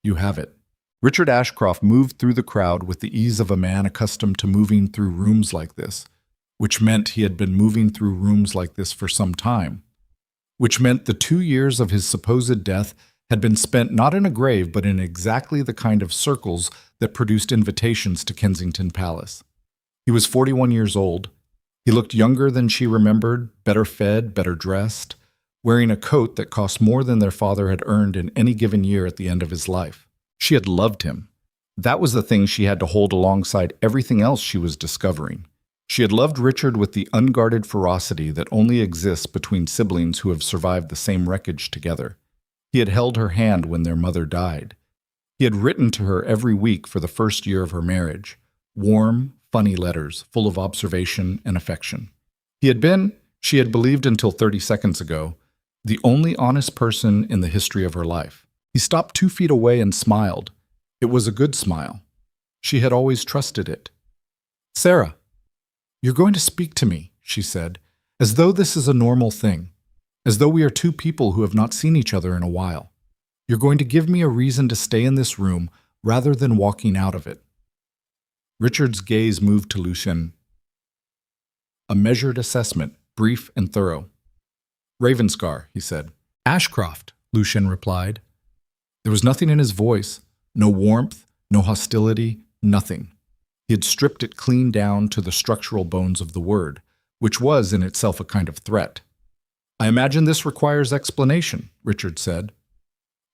A: "You have it." Richard Ashcroft moved through the crowd with the ease of a man accustomed to moving through rooms like this, which meant he had been moving through rooms like this for some time, which meant the 2 years of his supposed death had been spent not in a grave but in exactly the kind of circles that produced invitations to Kensington Palace. He was 41 years old. He looked younger than she remembered, better fed, better dressed, wearing a coat that cost more than their father had earned in any given year at the end of his life. She had loved him. That was the thing she had to hold alongside everything else she was discovering. She had loved Richard with the unguarded ferocity that only exists between siblings who have survived the same wreckage together. He had held her hand when their mother died. He had written to her every week for the first year of her marriage, warm, funny letters full of observation and affection. He had been, she had believed until 30 seconds ago, the only honest person in the history of her life. He stopped 2 feet away and smiled. It was a good smile. She had always trusted it. "Sarah, you're going to speak to me," she said, "as though this is a normal thing, as though we are two people who have not seen each other in a while. You're going to give me a reason to stay in this room rather than walking out of it." Richard's gaze moved to Lucien. A measured assessment, brief and thorough. "Ravenscar," he said. "Ashcroft," Lucien replied. There was nothing in his voice, no warmth, no hostility, nothing. He had stripped it clean down to the structural bones of the word, which was in itself a kind of threat. "I imagine this requires explanation," Richard said.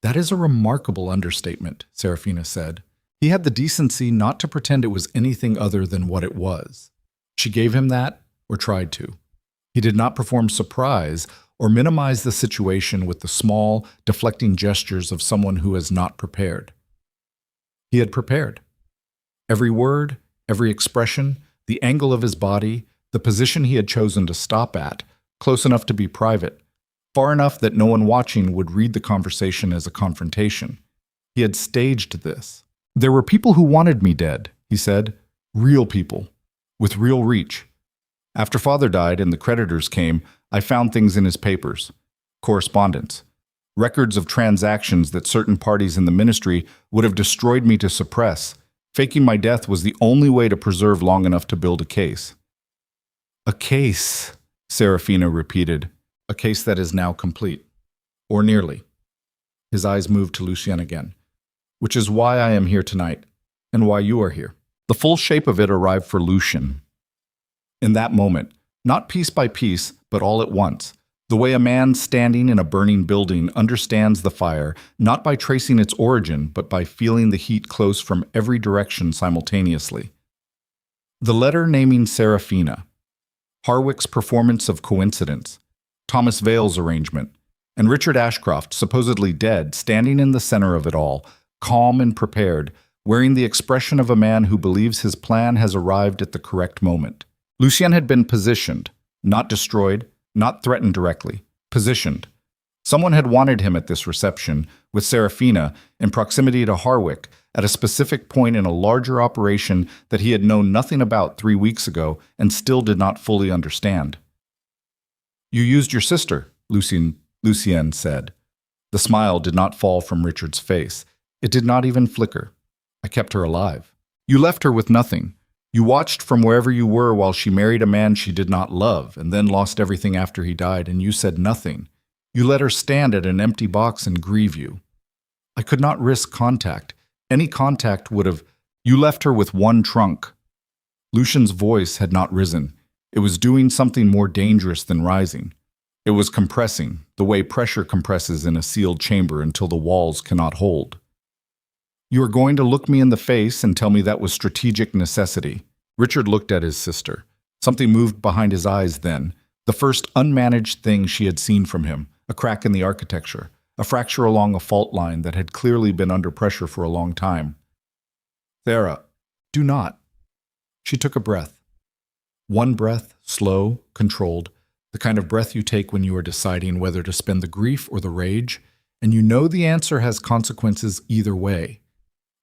A: "That is a remarkable understatement," Serafina said. He had the decency not to pretend it was anything other than what it was. She gave him that, or tried to. He did not perform surprise or minimize the situation with the small, deflecting gestures of someone who has not prepared. He had prepared. Every word, every expression, the angle of his body, the position he had chosen to stop at, close enough to be private, far enough that no one watching would read the conversation as a confrontation. He had staged this. "There were people who wanted me dead," he said. "Real people, with real reach. After Father died and the creditors came, I found things in his papers, correspondence, records of transactions that certain parties in the ministry would have destroyed me to suppress. Faking my death was the only way to preserve long enough to build a case." "A case," Serafina repeated. "A case that is now complete. Or nearly." His eyes moved to Lucien again. "Which is why I am here tonight, and why you are here." The full shape of it arrived for Lucien. In that moment, not piece by piece, but all at once, the way a man standing in a burning building understands the fire, not by tracing its origin, but by feeling the heat close from every direction simultaneously. The letter naming Serafina, Harwick's performance of coincidence, Thomas Vale's arrangement, and Richard Ashcroft, supposedly dead, standing in the center of it all, calm and prepared, wearing the expression of a man who believes his plan has arrived at the correct moment. Lucien had been positioned, not destroyed, not threatened directly, positioned. Someone had wanted him at this reception, with Serafina, in proximity to Harwick, at a specific point in a larger operation that he had known nothing about 3 weeks ago and still did not fully understand. "You used your sister," Lucien said. The smile did not fall from Richard's face. It did not even flicker. "I kept her alive." "You left her with nothing. You watched from wherever you were while she married a man she did not love and then lost everything after he died, and you said nothing. You let her stand at an empty box and grieve you. I could not risk contact. Any contact would have... You left her with one trunk." Lucien's voice had not risen. It was doing something more dangerous than rising. It was compressing, the way pressure compresses in a sealed chamber until the walls cannot hold. "You are going to look me in the face and tell me that was strategic necessity." Richard looked at his sister. Something moved behind his eyes then, the first unmanaged thing she had seen from him, a crack in the architecture, a fracture along a fault line that had clearly been under pressure for a long time. "Sarah, do not." She took a breath. One breath, slow, controlled, the kind of breath you take when you are deciding whether to spend the grief or the rage, and you know the answer has consequences either way.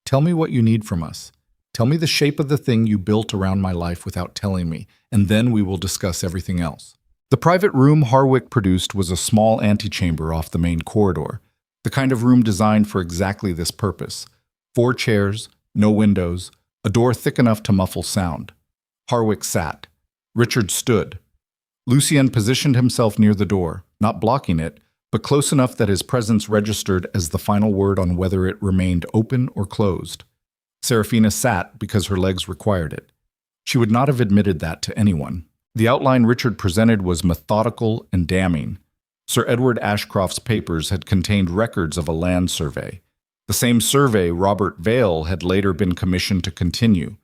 A: Tell me what you need from us. Tell me the shape of the thing you built around my life without telling me, and then we will discuss everything else." The private room Harwick produced was a small antechamber off the main corridor, the kind of room designed for exactly this purpose. 4 chairs, no windows, a door thick enough to muffle sound. Harwick sat. Richard stood. Lucien positioned himself near the door, not blocking it, but close enough that his presence registered as the final word on whether it remained open or closed. Serafina sat because her legs required it. She would not have admitted that to anyone. The outline Richard presented was methodical and damning. Sir Edward Ashcroft's papers had contained records of a land survey. The same survey Robert Vale had later been commissioned to continue,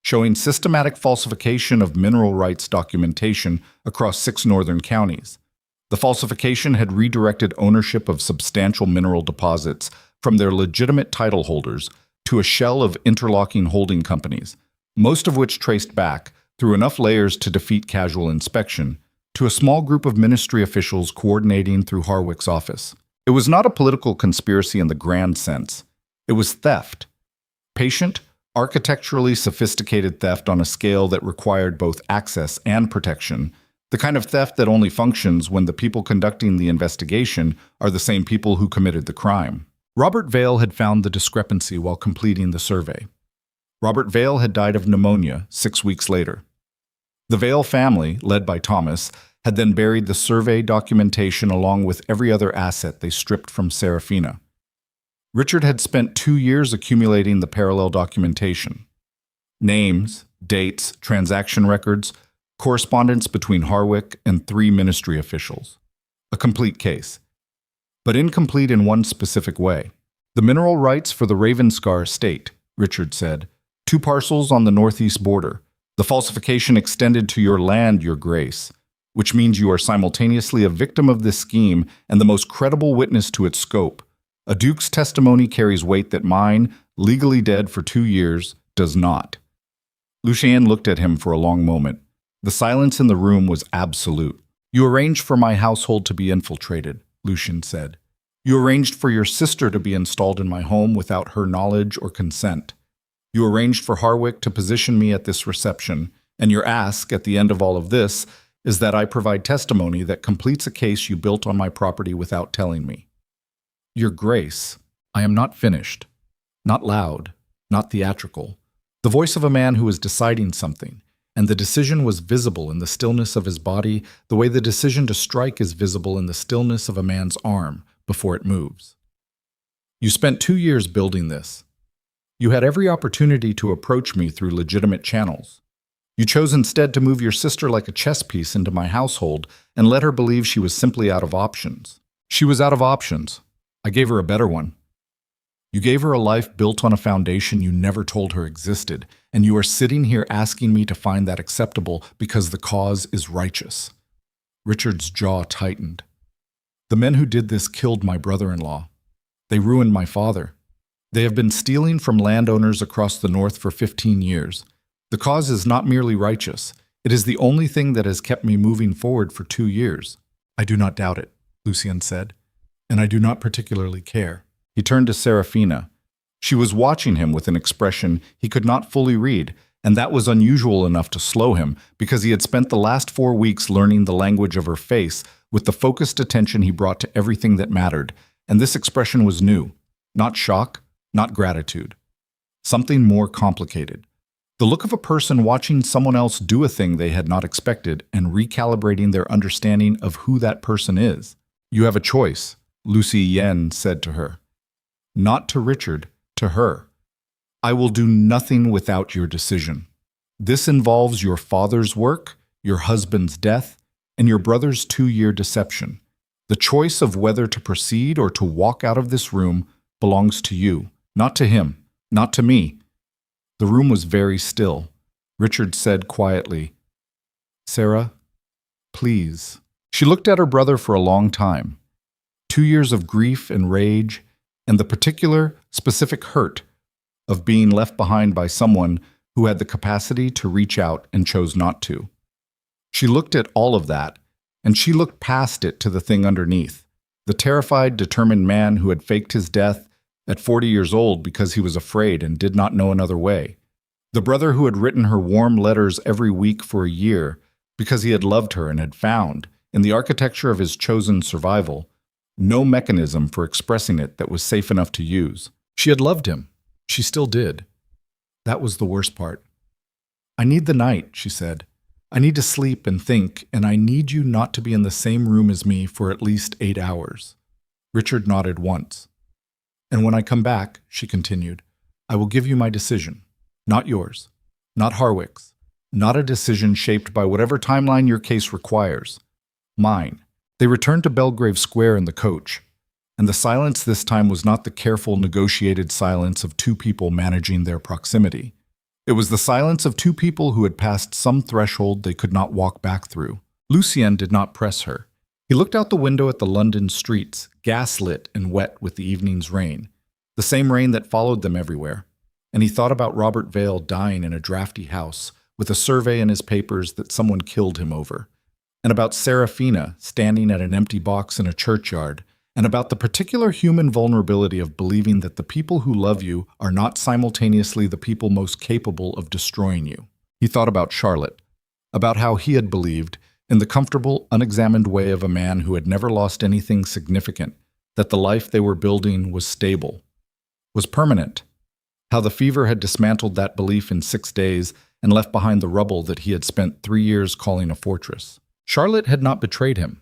A: showing systematic falsification of mineral rights documentation across 6 northern counties. The falsification had redirected ownership of substantial mineral deposits from their legitimate title holders to a shell of interlocking holding companies, most of which traced back, through enough layers to defeat casual inspection, to a small group of ministry officials coordinating through Harwick's office. It was not a political conspiracy in the grand sense. It was theft. Patient, architecturally sophisticated theft on a scale that required both access and protection, the kind of theft that only functions when the people conducting the investigation are the same people who committed the crime. Robert Vale had found the discrepancy while completing the survey. Robert Vale had died of pneumonia 6 weeks later. The Vale family, led by Thomas, had then buried the survey documentation along with every other asset they stripped from Serafina. Richard had spent 2 years accumulating the parallel documentation. Names, dates, transaction records, correspondence between Harwick and 3 ministry officials. A complete case. But incomplete in one specific way. The mineral rights for the Ravenscar estate, Richard said. 2 parcels on the northeast border. The falsification extended to your land, Your Grace, which means you are simultaneously a victim of this scheme and the most credible witness to its scope. A duke's testimony carries weight that mine, legally dead for 2 years, does not. Lucien looked at him for a long moment. The silence in the room was absolute. "You arranged for my household to be infiltrated," Lucien said. "You arranged for your sister to be installed in my home without her knowledge or consent. You arranged for Harwick to position me at this reception, and your ask, at the end of all of this, is that I provide testimony that completes a case you built on my property without telling me. Your Grace, I am not finished. Not loud, not theatrical. The voice of a man who is deciding something, and the decision was visible in the stillness of his body, the way the decision to strike is visible in the stillness of a man's arm before it moves. You spent 2 years building this. You had every opportunity to approach me through legitimate channels. You chose instead to move your sister like a chess piece into my household and let her believe she was simply out of options. She was out of options. I gave her a better one. You gave her a life built on a foundation you never told her existed, and you are sitting here asking me to find that acceptable because the cause is righteous." Richard's jaw tightened. "The men who did this killed my brother-in-law. They ruined my father. They have been stealing from landowners across the north for 15 years. The cause is not merely righteous. It is the only thing that has kept me moving forward for 2 years." "I do not doubt it," Lucien said, "and I do not particularly care." He turned to Serafina. She was watching him with an expression he could not fully read, and that was unusual enough to slow him because he had spent the last 4 weeks learning the language of her face with the focused attention he brought to everything that mattered, and this expression was new. Not shock, not gratitude. Something more complicated. The look of a person watching someone else do a thing they had not expected and recalibrating their understanding of who that person is. "You have a choice," Lucien said to her. Not to Richard, to her. "I will do nothing without your decision. This involves your father's work, your husband's death, and your brother's 2-year deception. The choice of whether to proceed or to walk out of this room belongs to you, not to him, not to me." The room was very still. Richard said quietly, "Sarah, please." She looked at her brother for a long time. 2 years of grief and rage, and the particular, specific hurt of being left behind by someone who had the capacity to reach out and chose not to. She looked at all of that, and she looked past it to the thing underneath, The terrified, determined man who had faked his death at 40 years old because he was afraid and did not know another way. The brother who had written her warm letters every week for a year because he had loved her and had found, in the architecture of his chosen survival, no mechanism for expressing it that was safe enough to use. She had loved him. She still did. That was the worst part. "I need the night," she said. "I need to sleep and think, and I need you not to be in the same room as me for at least 8 hours." Richard nodded once. "And when I come back," she continued, "I will give you my decision. Not yours. Not Harwick's. Not a decision shaped by whatever timeline your case requires. Mine." They returned to Belgrave Square in the coach, and the silence this time was not the careful, negotiated silence of two people managing their proximity. It was the silence of two people who had passed some threshold they could not walk back through. Lucien did not press her. He looked out the window at the London streets, gas-lit and wet with the evening's rain, the same rain that followed them everywhere, and he thought about Robert Vale dying in a drafty house with a survey in his papers that someone killed him over, and about Serafina standing at an empty box in a churchyard, and about the particular human vulnerability of believing that the people who love you are not simultaneously the people most capable of destroying you. He thought about Charlotte, about how he had believed, in the comfortable, unexamined way of a man who had never lost anything significant, that the life they were building was stable, was permanent, how the fever had dismantled that belief in 6 days and left behind the rubble that he had spent 3 years calling a fortress. Charlotte had not betrayed him.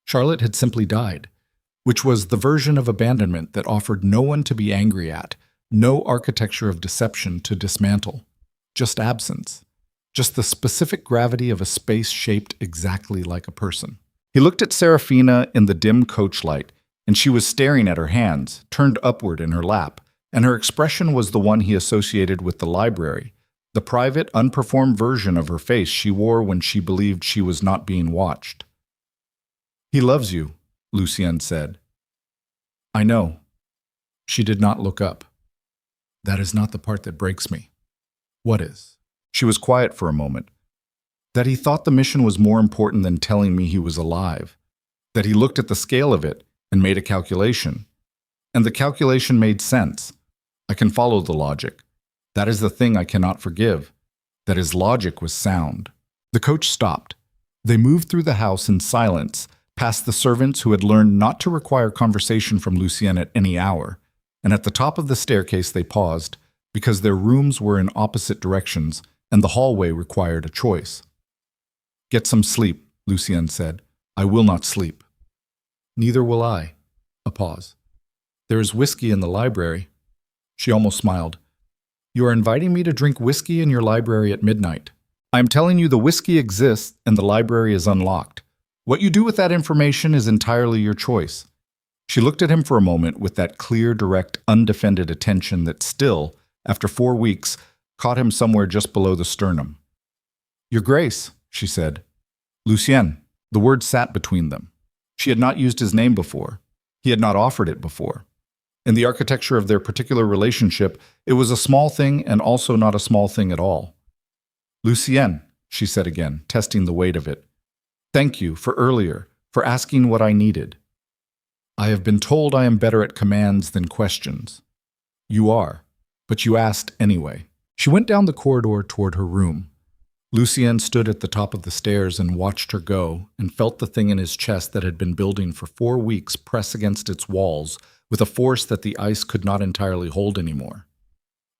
A: Charlotte had simply died, which was the version of abandonment that offered no one to be angry at, no architecture of deception to dismantle, just absence, just the specific gravity of a space shaped exactly like a person. He looked at Serafina in the dim coach light, and she was staring at her hands, turned upward in her lap, and her expression was the one he associated with the library, the private, unperformed version of her face she wore when she believed she was not being watched. "He loves you," Lucien said. "I know." She did not look up. "That is not the part that breaks me." "What is?" She was quiet for a moment. "That he thought the mission was more important than telling me he was alive. That he looked at the scale of it and made a calculation. And the calculation made sense. I can follow the logic. That is the thing I cannot forgive. That his logic was sound." The coach stopped. They moved through the house in silence, past the servants who had learned not to require conversation from Lucien at any hour, and at the top of the staircase they paused, because their rooms were in opposite directions, and the hallway required a choice. "Get some sleep," Lucien said. "I will not sleep." "Neither will I." A pause. "There is whiskey in the library." She almost smiled. "You are inviting me to drink whiskey in your library at midnight. I am telling you the whiskey exists and the library is unlocked. What you do with that information is entirely your choice." She looked at him for a moment with that clear, direct, undefended attention that still, after 4 weeks, caught him somewhere just below the sternum. "Your Grace," she said. "Lucien." The word sat between them. She had not used his name before. He had not offered it before. In the architecture of their particular relationship, it was a small thing and also not a small thing at all. "Lucien," she said again, testing the weight of it. "Thank you for earlier, for asking what I needed. I have been told I am better at commands than questions. You are, but you asked anyway." She went down the corridor toward her room. Lucien stood at the top of the stairs and watched her go and felt the thing in his chest that had been building for 4 weeks press against its walls with a force that the ice could not entirely hold anymore.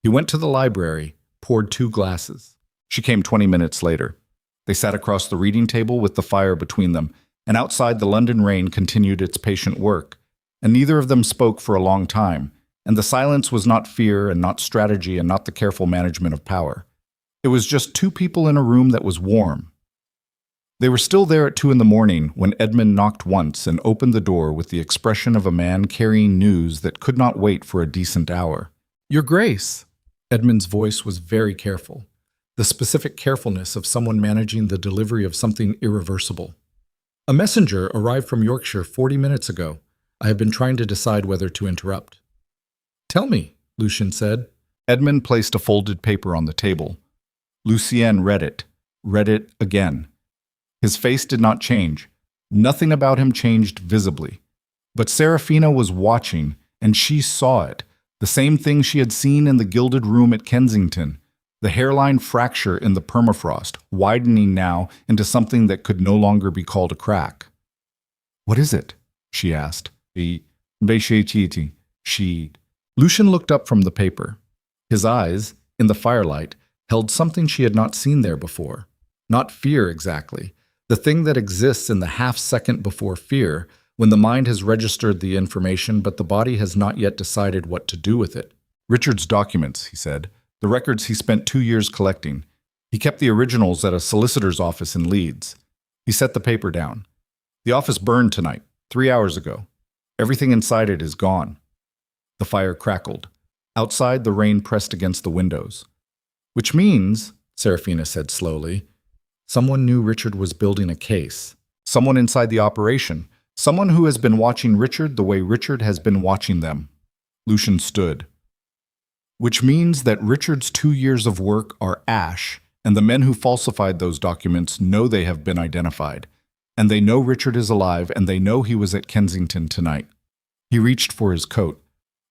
A: He went to the library, poured 2 glasses. She came 20 minutes later. They sat across the reading table with the fire between them, and outside the London rain continued its patient work, and neither of them spoke for a long time, and the silence was not fear and not strategy and not the careful management of power. It was just 2 people in a room that was warm. They were still there at 2 in the morning when Edmund knocked once and opened the door with the expression of a man carrying news that could not wait for a decent hour. "Your Grace." Edmund's voice was very careful, the specific carefulness of someone managing the delivery of something irreversible. "A messenger arrived from Yorkshire 40 minutes ago. I have been trying to decide whether to interrupt." "Tell me," Lucien said. Edmund placed a folded paper on the table. Lucien read it again. His face did not change. Nothing about him changed visibly. But Serafina was watching, and she saw it. The same thing she had seen in the gilded room at Kensington. The hairline fracture in the permafrost, widening now into something that could no longer be called a crack. "What is it?" she asked. She. Lucian looked up from the paper. His eyes, in the firelight, held something she had not seen there before. Not fear exactly, the thing that exists in the half-second before fear, when the mind has registered the information but the body has not yet decided what to do with it. "Richard's documents," he said, "the records he spent 2 years collecting. He kept the originals at a solicitor's office in Leeds." He set the paper down. "The office burned tonight, 3 hours ago. Everything inside it is gone." The fire crackled. Outside, the rain pressed against the windows. "Which means," Serafina said slowly, "someone knew Richard was building a case. Someone inside the operation. Someone who has been watching Richard the way Richard has been watching them." Lucian stood. "Which means that Richard's 2 years of work are ash, and the men who falsified those documents know they have been identified. And they know Richard is alive, and they know he was at Kensington tonight." He reached for his coat.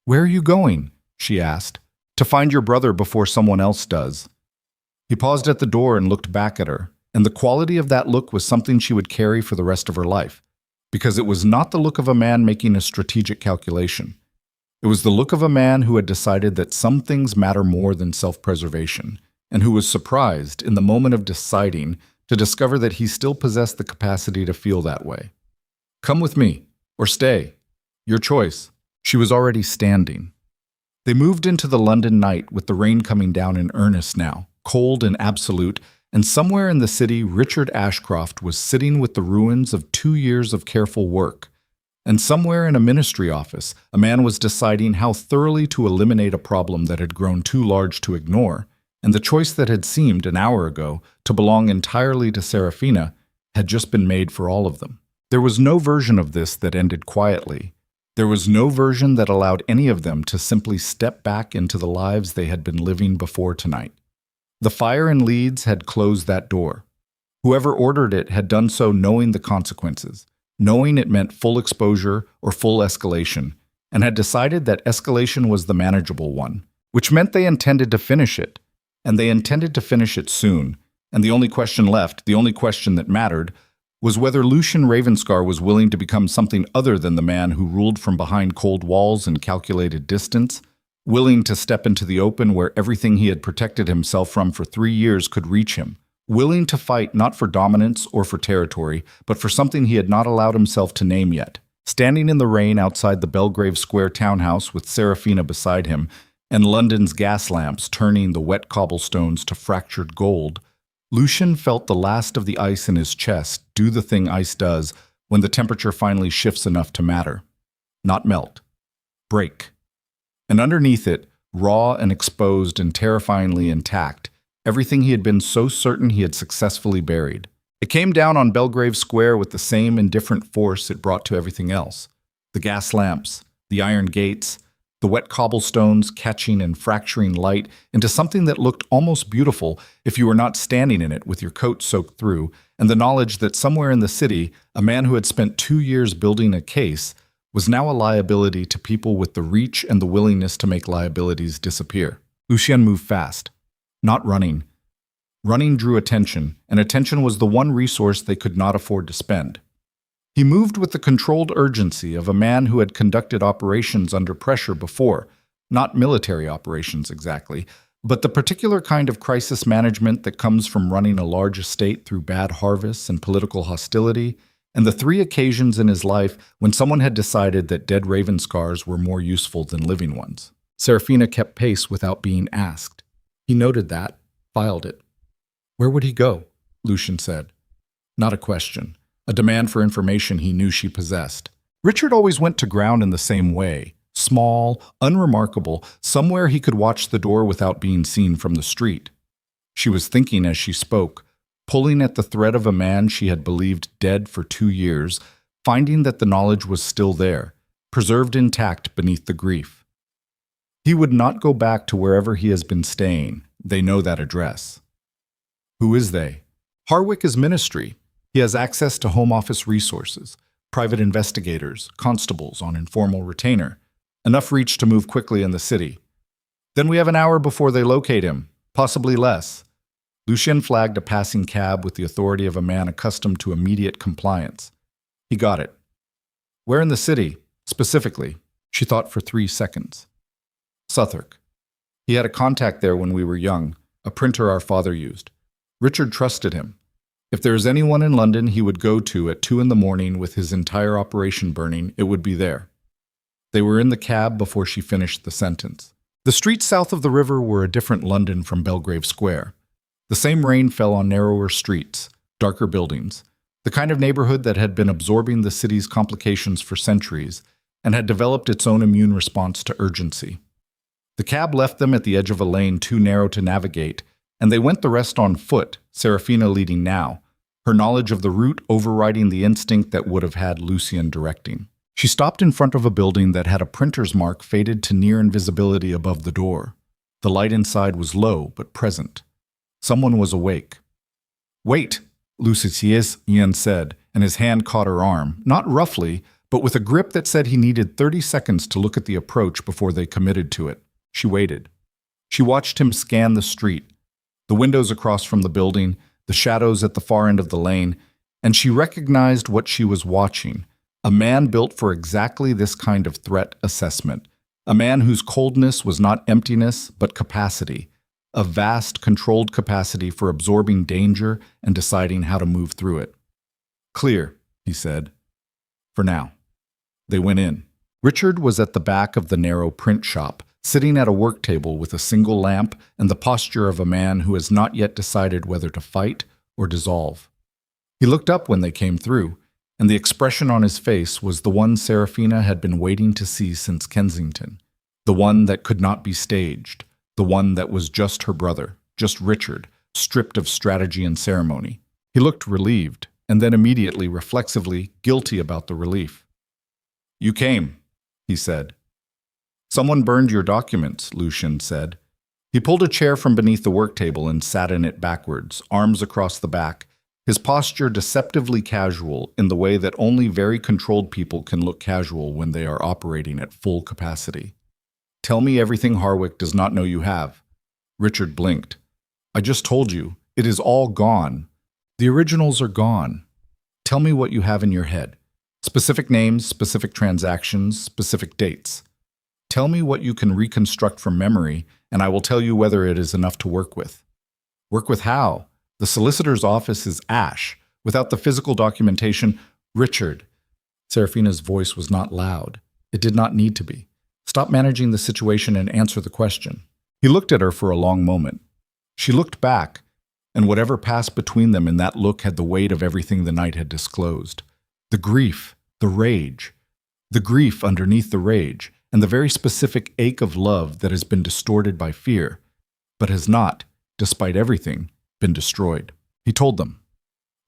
A: "Where are you going?" she asked. "To find your brother before someone else does." He paused at the door and looked back at her, and the quality of that look was something she would carry for the rest of her life, because it was not the look of a man making a strategic calculation. It was the look of a man who had decided that some things matter more than self-preservation, and who was surprised, in the moment of deciding, to discover that he still possessed the capacity to feel that way. "Come with me, or stay. Your choice." She was already standing. They moved into the London night with the rain coming down in earnest now, cold and absolute, and somewhere in the city Richard Ashcroft was sitting with the ruins of 2 years of careful work. And somewhere in a ministry office, a man was deciding how thoroughly to eliminate a problem that had grown too large to ignore, and the choice that had seemed, an hour ago, to belong entirely to Serafina had just been made for all of them. There was no version of this that ended quietly. There was no version that allowed any of them to simply step back into the lives they had been living before tonight. The fire in Leeds had closed that door. Whoever ordered it had done so knowing the consequences, knowing it meant full exposure or full escalation, and had decided that escalation was the manageable one, which meant they intended to finish it, and they intended to finish it soon, and the only question left, the only question that mattered, was whether Lucian Ravenscar was willing to become something other than the man who ruled from behind cold walls and calculated distance, willing to step into the open where everything he had protected himself from for 3 years could reach him, willing to fight not for dominance or for territory, but for something he had not allowed himself to name yet. Standing in the rain outside the Belgrave Square townhouse with Serafina beside him, and London's gas lamps turning the wet cobblestones to fractured gold, Lucian felt the last of the ice in his chest do the thing ice does when the temperature finally shifts enough to matter. Not melt. Break. And underneath it, raw and exposed and terrifyingly intact, everything he had been so certain he had successfully buried. It came down on Belgrave Square with the same indifferent force it brought to everything else. The gas lamps, the iron gates, the wet cobblestones catching and fracturing light into something that looked almost beautiful if you were not standing in it with your coat soaked through, and the knowledge that somewhere in the city, a man who had spent 2 years building a case was now a liability to people with the reach and the willingness to make liabilities disappear. Lucian moved fast, not running. Running drew attention, and attention was the one resource they could not afford to spend. He moved with the controlled urgency of a man who had conducted operations under pressure before, not military operations exactly, but the particular kind of crisis management that comes from running a large estate through bad harvests and political hostility, and the 3 occasions in his life when someone had decided that dead Ravenscars were more useful than living ones. Serafina kept pace without being asked. He noted that, filed it. "Where would he go?" Lucian said. Not a question. A demand for information he knew she possessed. Richard always went to ground in the same way, small, unremarkable, somewhere he could watch the door without being seen from the street. She was thinking as she spoke, pulling at the thread of a man she had believed dead for 2 years, finding that the knowledge was still there, preserved intact beneath the grief. He would not go back to wherever he has been staying. They know that address. Who is they? Harwick is ministry. He has access to Home Office resources. private investigators, constables on informal retainer, enough reach to move quickly in the city. Then we have an hour before they locate him, possibly less. Lucien flagged a passing cab with the authority of a man accustomed to immediate compliance. He got it. Where in the city, specifically? She thought for 3 seconds. Southwark. He had a contact there when we were young, a printer our father used. Richard trusted him. If there is anyone in London he would go to at 2 a.m. with his entire operation burning, it would be there. They were in the cab before she finished the sentence. The streets south of the river were a different London from Belgrave Square. The same rain fell on narrower streets, darker buildings, the kind of neighborhood that had been absorbing the city's complications for centuries and had developed its own immune response to urgency. The cab left them at the edge of a lane too narrow to navigate, and they went the rest on foot, Serafina leading now, her knowledge of the route overriding the instinct that would have had Lucien directing. She stopped in front of a building that had a printer's mark faded to near invisibility above the door. The light inside was low but present. Someone was awake. "Wait," Lucien said, and his hand caught her arm, not roughly, but with a grip that said he needed 30 seconds to look at the approach before they committed to it. She waited. She watched him scan the street, the windows across from the building, the shadows at the far end of the lane, and she recognized what she was watching, a man built for exactly this kind of threat assessment, a man whose coldness was not emptiness but capacity, a vast, controlled capacity for absorbing danger and deciding how to move through it. "Clear," he said. "For now." They went in. Richard was at the back of the narrow print shop, sitting at a work table with a single lamp and the posture of a man who has not yet decided whether to fight or dissolve. He looked up when they came through, and the expression on his face was the one Serafina had been waiting to see since Kensington, the one that could not be staged, the one that was just her brother, just Richard, stripped of strategy and ceremony. He looked relieved, and then immediately, reflexively, guilty about the relief. "You came," he said. "Someone burned your documents," Lucien said. He pulled a chair from beneath the work table and sat in it backwards, arms across the back, his posture deceptively casual in the way that only very controlled people can look casual when they are operating at full capacity. "Tell me everything Harwick does not know you have." Richard blinked. "I just told you. It is all gone. The originals are gone. Tell me what you have in your head. Specific names, specific transactions, specific dates. Tell me what you can reconstruct from memory, and I will tell you whether it is enough to work with." "Work with how? The solicitor's office is ash. Without the physical documentation—" "Richard." Serafina's voice was not loud. It did not need to be. "Stop managing the situation and answer the question." He looked at her for a long moment. She looked back, and whatever passed between them in that look had the weight of everything the night had disclosed. The grief, the rage. The grief underneath the rage, and the very specific ache of love that has been distorted by fear, but has not, despite everything, been destroyed. He told them.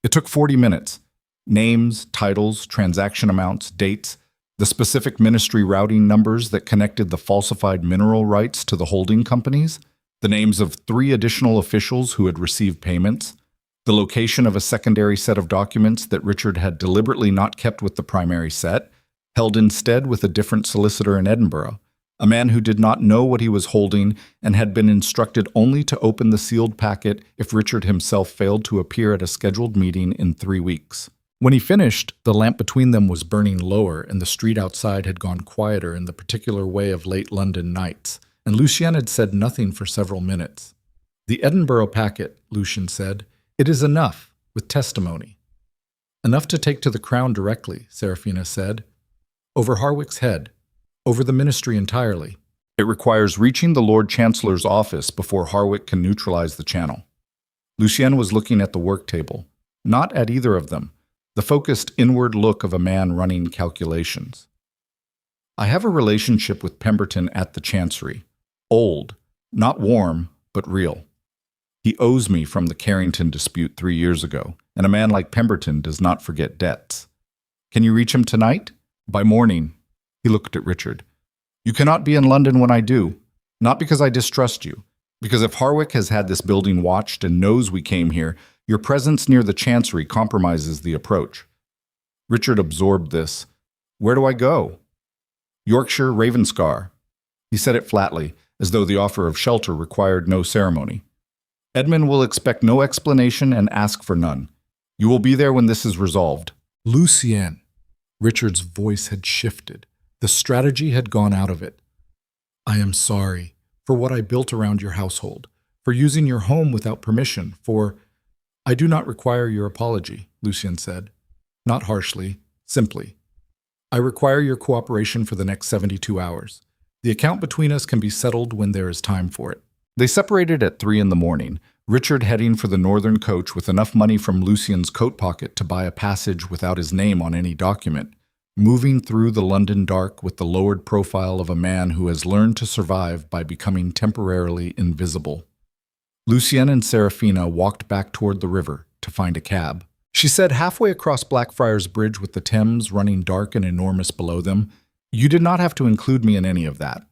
A: It took 40 minutes. Names, titles, transaction amounts, dates, the specific ministry routing numbers that connected the falsified mineral rights to the holding companies, the names of 3 additional officials who had received payments, the location of a secondary set of documents that Richard had deliberately not kept with the primary set, held instead with a different solicitor in Edinburgh, a man who did not know what he was holding and had been instructed only to open the sealed packet if Richard himself failed to appear at a scheduled meeting in 3 weeks. When he finished, the lamp between them was burning lower and the street outside had gone quieter in the particular way of late London nights, and Lucien had said nothing for several minutes. "The Edinburgh packet," Lucien said. "It is enough, with testimony." "Enough to take to the Crown directly," Serafina said. "Over Harwick's head. Over the ministry entirely. It requires reaching the Lord Chancellor's office before Harwick can neutralize the channel." Lucien was looking at the work table, not at either of them, the focused inward look of a man running calculations. "I have a relationship with Pemberton at the Chancery. Old, not warm, but real. He owes me from the Carrington dispute 3 years ago, and a man like Pemberton does not forget debts. Can you reach him tonight? By morning." He looked at Richard. "You cannot be in London when I do, not because I distrust you, because if Harwick has had this building watched and knows we came here, your presence near the Chancery compromises the approach. Richard absorbed this. Where do I go? Yorkshire, Ravenscar. He said it flatly, as though the offer of shelter required no ceremony. Edmund will expect no explanation and ask for none. You will be there when this is resolved. Lucien. Richard's voice had shifted. The strategy had gone out of it. I am sorry for what I built around your household, for using your home without permission, for... I do not require your apology, Lucien said. Not harshly, simply. I require your cooperation for the next 72 hours. The account between us can be settled when there is time for it. They separated at 3 in the morning, Richard heading for the northern coach with enough money from Lucien's coat pocket to buy a passage without his name on any document, moving through the London dark with the lowered profile of a man who has learned to survive by becoming temporarily invisible. Lucien and Serafina walked back toward the river to find a cab. She said halfway across Blackfriars Bridge with the Thames running dark and enormous below them, "You did not have to include me in any of that.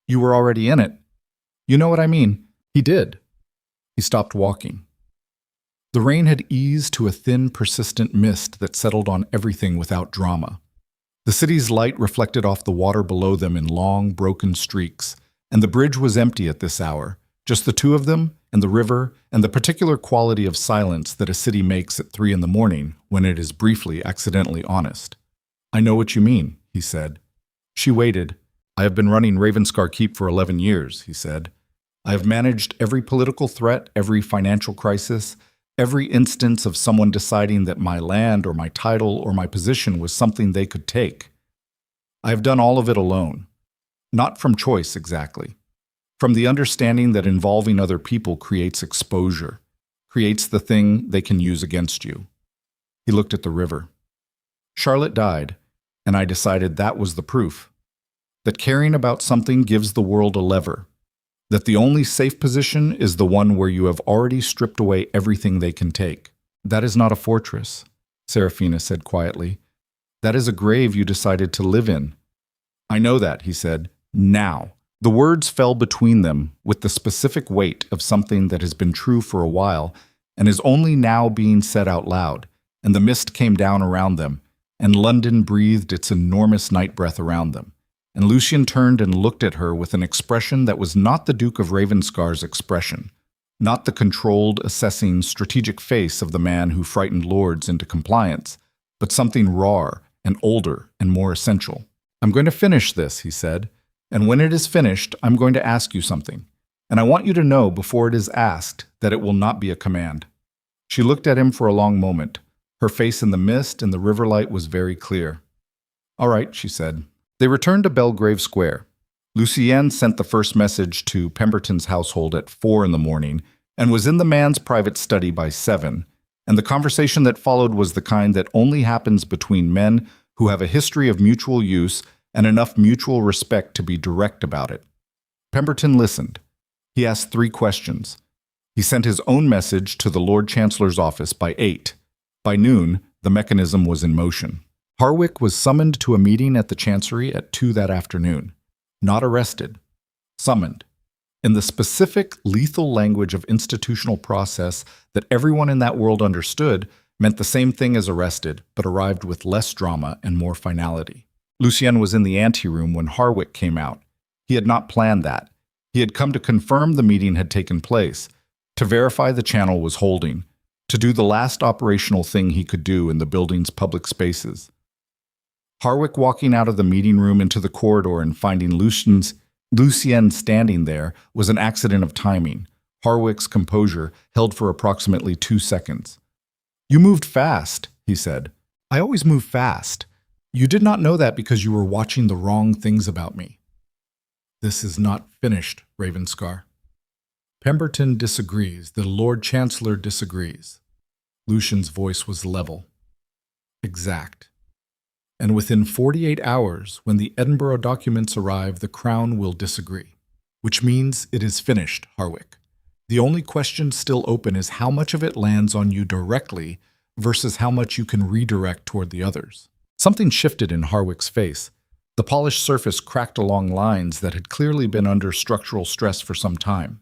A: You were already in it. You know what I mean?" He did. He stopped walking. The rain had eased to a thin, persistent mist that settled on everything without drama. The city's light reflected off the water below them in long, broken streaks, and the bridge was empty at this hour, just the two of them and the river and the particular quality of silence that a city makes at 3 in the morning when it is briefly accidentally honest. "I know what you mean," he said. She waited. "I have been running Ravenscar Keep for 11 years, he said. "I have managed every political threat, every financial crisis, every instance of someone deciding that my land or my title or my position was something they could take. I have done all of it alone. Not from choice, exactly. From the understanding that involving other people creates exposure, creates the thing they can use against you." He looked at the river. "Charlotte died, and I decided that was the proof. That caring about something gives the world a lever. That the only safe position is the one where you have already stripped away everything they can take. That is not a fortress," Serafina said quietly. "That is a grave you decided to live in." "I know that," he said. "Now." The words fell between them with the specific weight of something that has been true for a while and is only now being said out loud, and the mist came down around them, and London breathed its enormous night breath around them. And Lucien turned and looked at her with an expression that was not the Duke of Ravenscar's expression, not the controlled, assessing, strategic face of the man who frightened lords into compliance, but something rawer and older and more essential. "I'm going to finish this," he said, "and when it is finished, I'm going to ask you something. And I want you to know before it is asked that it will not be a command." She looked at him for a long moment. Her face in the mist and the river light was very clear. "All right," she said. They returned to Belgrave Square. Lucien sent the first message to Pemberton's household at 4 in the morning and was in the man's private study by 7, and the conversation that followed was the kind that only happens between men who have a history of mutual use and enough mutual respect to be direct about it. Pemberton listened. He asked 3 questions. He sent his own message to the Lord Chancellor's office by 8. By noon, the mechanism was in motion. Harwick was summoned to a meeting at the Chancery at 2 that afternoon. Not arrested. Summoned. In the specific, lethal language of institutional process that everyone in that world understood, meant the same thing as arrested, but arrived with less drama and more finality. Lucien was in the anteroom when Harwick came out. He had not planned that. He had come to confirm the meeting had taken place, to verify the channel was holding, to do the last operational thing he could do in the building's public spaces. Harwick walking out of the meeting room into the corridor and finding Lucien standing there was an accident of timing. Harwick's composure held for approximately 2 seconds. "You moved fast," he said. "I always move fast. You did not know that because you were watching the wrong things about me." "This is not finished, Ravenscar." Pemberton disagrees. The Lord Chancellor disagrees. Lucien's voice was level. Exact. And within 48 hours, when the Edinburgh documents arrive, the Crown will disagree. Which means it is finished, Harwick. The only question still open is how much of it lands on you directly versus how much you can redirect toward the others. Something shifted in Harwick's face. The polished surface cracked along lines that had clearly been under structural stress for some time.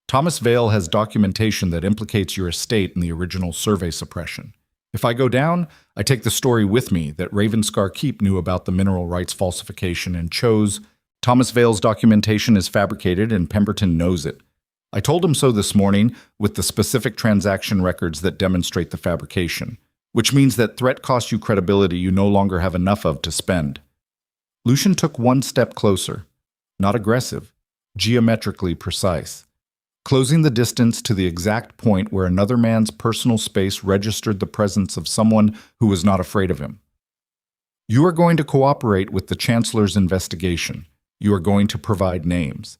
A: "Thomas Vale has documentation that implicates your estate in the original survey suppression. If I go down, I take the story with me that Ravenscar Keep knew about the mineral rights falsification and chose Thomas Vale's documentation is fabricated and Pemberton knows it. I told him so this morning with the specific transaction records that demonstrate the fabrication, which means that threat costs you credibility you no longer have enough of to spend. Lucian took one step closer, not aggressive, geometrically precise, closing the distance to the exact point where another man's personal space registered the presence of someone who was not afraid of him. You are going to cooperate with the Chancellor's investigation. You are going to provide names.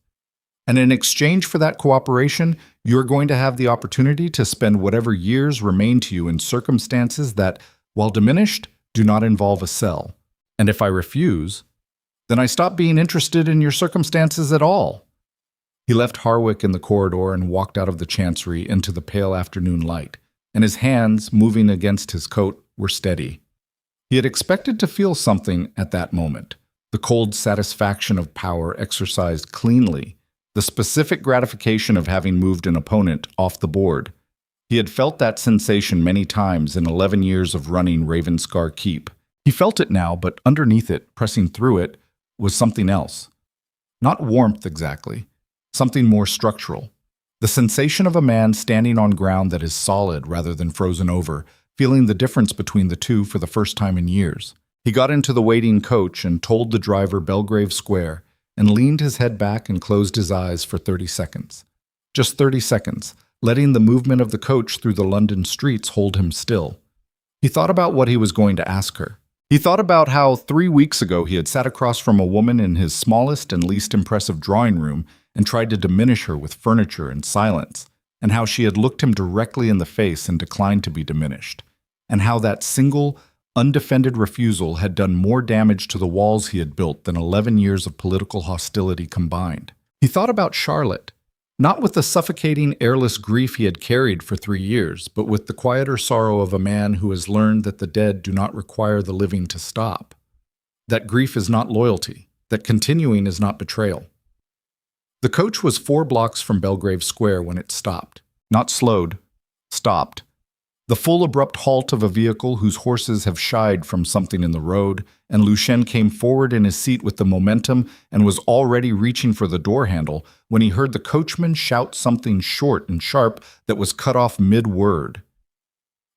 A: And in exchange for that cooperation, you are going to have the opportunity to spend whatever years remain to you in circumstances that, while diminished, do not involve a cell. And if I refuse, then I stop being interested in your circumstances at all. He left Harwick in the corridor and walked out of the chancery into the pale afternoon light, and his hands, moving against his coat, were steady. He had expected to feel something at that moment, the cold satisfaction of power exercised cleanly, the specific gratification of having moved an opponent off the board. He had felt that sensation many times in 11 years of running Ravenscar Keep. He felt it now, but underneath it, pressing through it, was something else. Not warmth exactly, something more structural. The sensation of a man standing on ground that is solid rather than frozen over, feeling the difference between the two for the first time in years. He got into the waiting coach and told the driver Belgrave Square, and leaned his head back and closed his eyes for 30 seconds. Just 30 seconds, letting the movement of the coach through the London streets hold him still. He thought about what he was going to ask her. He thought about how 3 weeks ago he had sat across from a woman in his smallest and least impressive drawing room and tried to diminish her with furniture and silence, and how she had looked him directly in the face and declined to be diminished, and how that single, undefended refusal had done more damage to the walls he had built than 11 years of political hostility combined. He thought about Charlotte, not with the suffocating, airless grief he had carried for 3 years, but with the quieter sorrow of a man who has learned that the dead do not require the living to stop, that grief is not loyalty, that continuing is not betrayal. The coach was 4 blocks from Belgrave Square when it stopped, not slowed, stopped. The full abrupt halt of a vehicle whose horses have shied from something in the road, and Lucien came forward in his seat with the momentum and was already reaching for the door handle when he heard the coachman shout something short and sharp that was cut off mid-word.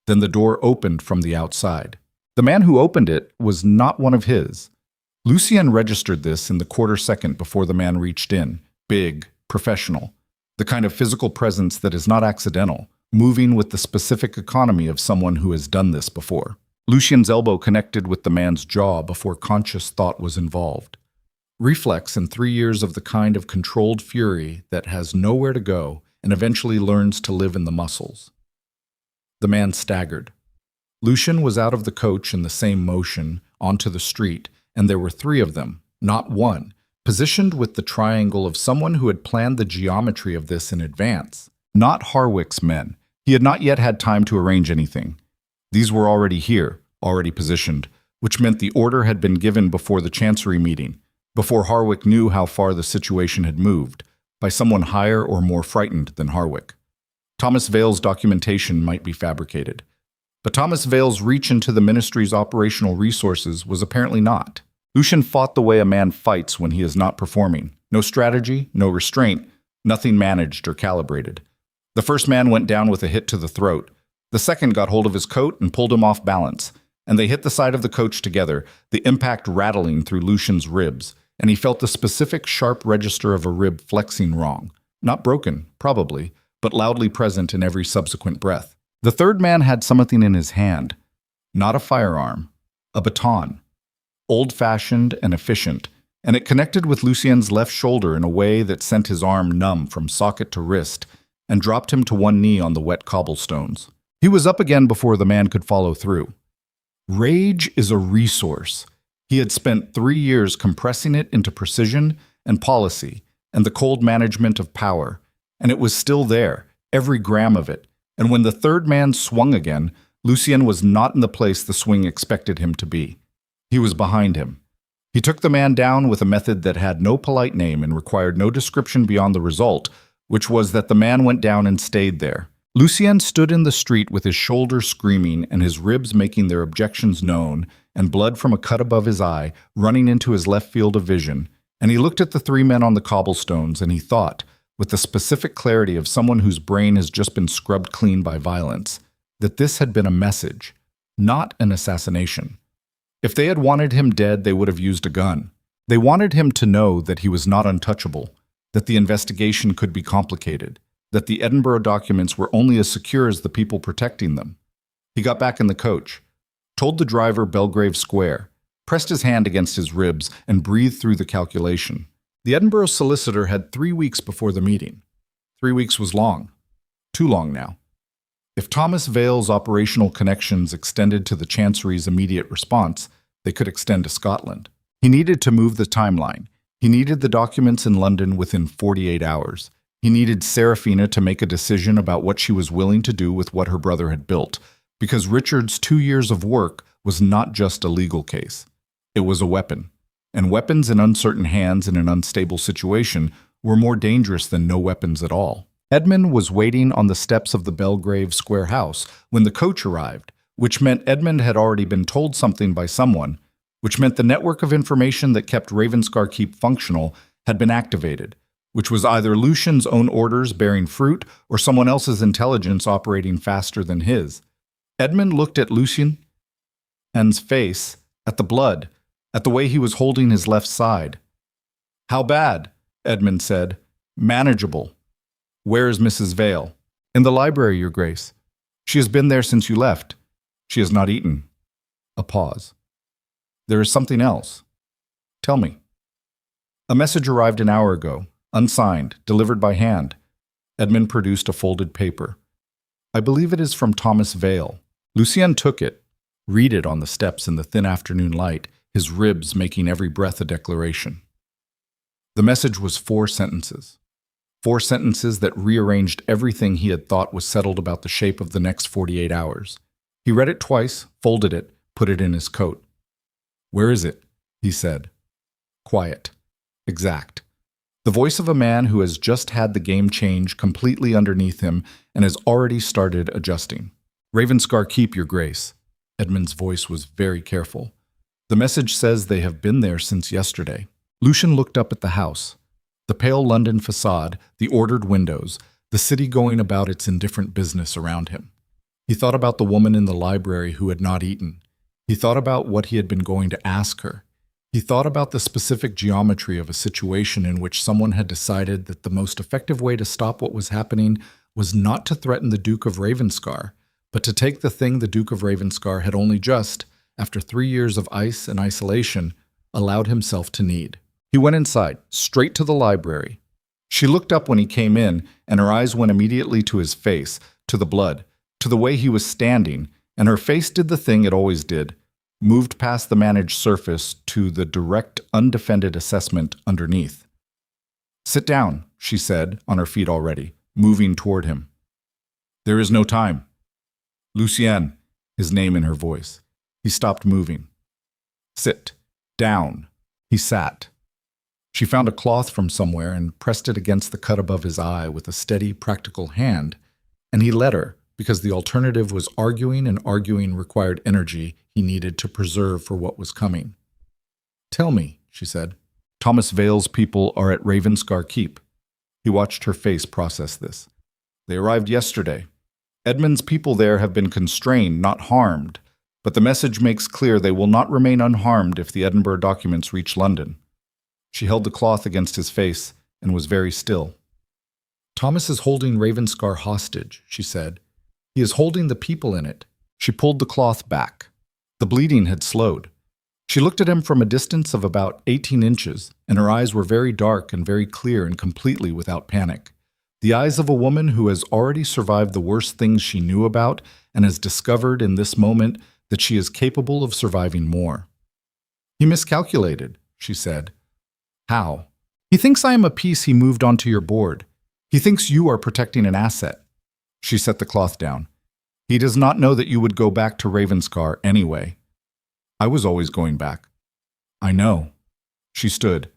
A: Then the door opened from the outside. The man who opened it was not one of his. Lucien registered this in the quarter second before the man reached in, big, professional, the kind of physical presence that is not accidental, moving with the specific economy of someone who has done this before. Lucien's elbow connected with the man's jaw before conscious thought was involved. Reflex in 3 years of the kind of controlled fury that has nowhere to go and eventually learns to live in the muscles. The man staggered. Lucien was out of the coach in the same motion, onto the street, and there were 3 of them, not one, positioned with the triangle of someone who had planned the geometry of this in advance. Not Harwick's men. He had not yet had time to arrange anything. These were already here, already positioned, which meant the order had been given before the chancery meeting, before Harwick knew how far the situation had moved, by someone higher or more frightened than Harwick. Thomas Vale's documentation might be fabricated, but Thomas Vale's reach into the ministry's operational resources was apparently not. Lucien fought the way a man fights when he is not performing. No strategy, no restraint, nothing managed or calibrated. The first man went down with a hit to the throat. The second got hold of his coat and pulled him off balance, and they hit the side of the coach together, the impact rattling through Lucien's ribs, and he felt the specific sharp register of a rib flexing wrong. Not broken, probably, but loudly present in every subsequent breath. The third man had something in his hand. Not a firearm, a baton. Old-fashioned and efficient, and it connected with Lucien's left shoulder in a way that sent his arm numb from socket to wrist, and dropped him to one knee on the wet cobblestones. He was up again before the man could follow through. Rage is a resource. He had spent 3 years compressing it into precision and policy and the cold management of power, and it was still there, every gram of it. And when the third man swung again, Lucien was not in the place the swing expected him to be. He was behind him. He took the man down with a method that had no polite name and required no description beyond the result, which was that the man went down and stayed there, Lucien stood in the street with his shoulders screaming and his ribs making their objections known, and blood from a cut above his eye running into his left field of vision, and he looked at the three men on the cobblestones and he thought, with the specific clarity of someone whose brain has just been scrubbed clean by violence, that this had been a message, not an assassination. If they had wanted him dead, they would have used a gun. They wanted him to know that he was not untouchable, that the investigation could be complicated, that the Edinburgh documents were only as secure as the people protecting them. He got back in the coach, told the driver Belgrave Square, pressed his hand against his ribs, and breathed through the calculation. The Edinburgh solicitor had 3 weeks before the meeting. 3 weeks was long. Too long now. If Thomas Vale's operational connections extended to the Chancery's immediate response, they could extend to Scotland. He needed to move the timeline. He needed the documents in London within 48 hours. He needed Serafina to make a decision about what she was willing to do with what her brother had built, because Richard's 2 years of work was not just a legal case. It was a weapon, and weapons in uncertain hands in an unstable situation were more dangerous than no weapons at all. Edmund was waiting on the steps of the Belgrave Square house when the coach arrived, which meant Edmund had already been told something by someone, which meant the network of information that kept Ravenscar Keep functional had been activated, which was either Lucian's own orders bearing fruit or someone else's intelligence operating faster than his. Edmund looked at Lucian's face, at the blood, at the way he was holding his left side. "How bad?" Edmund said. "Manageable." "Where is Mrs. Vale?" "In the library, Your Grace. She has been there since you left. She has not eaten." A pause. "There is something else. Tell me." "A message arrived an hour ago, unsigned, delivered by hand." Edmund produced a folded paper. "I believe it is from Thomas Vale." Lucien took it, read it on the steps in the thin afternoon light, his ribs making every breath a declaration. The message was 4 sentences. 4 sentences that rearranged everything he had thought was settled about the shape of the next 48 hours. He read it twice, folded it, put it in his coat. "Where is it?" he said. Quiet. Exact. The voice of a man who has just had the game change completely underneath him and has already started adjusting. "Ravenscar Keep, Your Grace." Edmund's voice was very careful. "The message says they have been there since yesterday." Lucian looked up at the house. The pale London facade, the ordered windows, the city going about its indifferent business around him. He thought about the woman in the library who had not eaten. He thought about what he had been going to ask her. He thought about the specific geometry of a situation in which someone had decided that the most effective way to stop what was happening was not to threaten the Duke of Ravenscar, but to take the thing the Duke of Ravenscar had only just, after 3 years of ice and isolation, allowed himself to need. He went inside, straight to the library. She looked up when he came in, and her eyes went immediately to his face, to the blood, to the way he was standing, and her face did the thing it always did, moved past the managed surface to the direct, undefended assessment underneath. "Sit down," she said, on her feet already, moving toward him. "There is no time." "Lucien," his name in her voice. He stopped moving. "Sit. Down." He sat. She found a cloth from somewhere and pressed it against the cut above his eye with a steady, practical hand, and he let her, because the alternative was arguing, and arguing required energy he needed to preserve for what was coming. "Tell me," she said. "Thomas Vale's people are at Ravenscar Keep." He watched her face process this. "They arrived yesterday. Edmund's people there have been constrained, not harmed, but the message makes clear they will not remain unharmed if the Edinburgh documents reach London." She held the cloth against his face and was very still. "Thomas is holding Ravenscar hostage," she said. "He is holding the people in it." She pulled the cloth back. The bleeding had slowed. She looked at him from a distance of about 18 inches, and her eyes were very dark and very clear and completely without panic. The eyes of a woman who has already survived the worst things she knew about and has discovered in this moment that she is capable of surviving more. "He miscalculated," she said. "How?" "He thinks I am a piece he moved onto your board. He thinks you are protecting an asset." She set the cloth down. "He does not know that you would go back to Ravenscar anyway." "I was always going back." "I know." She stood.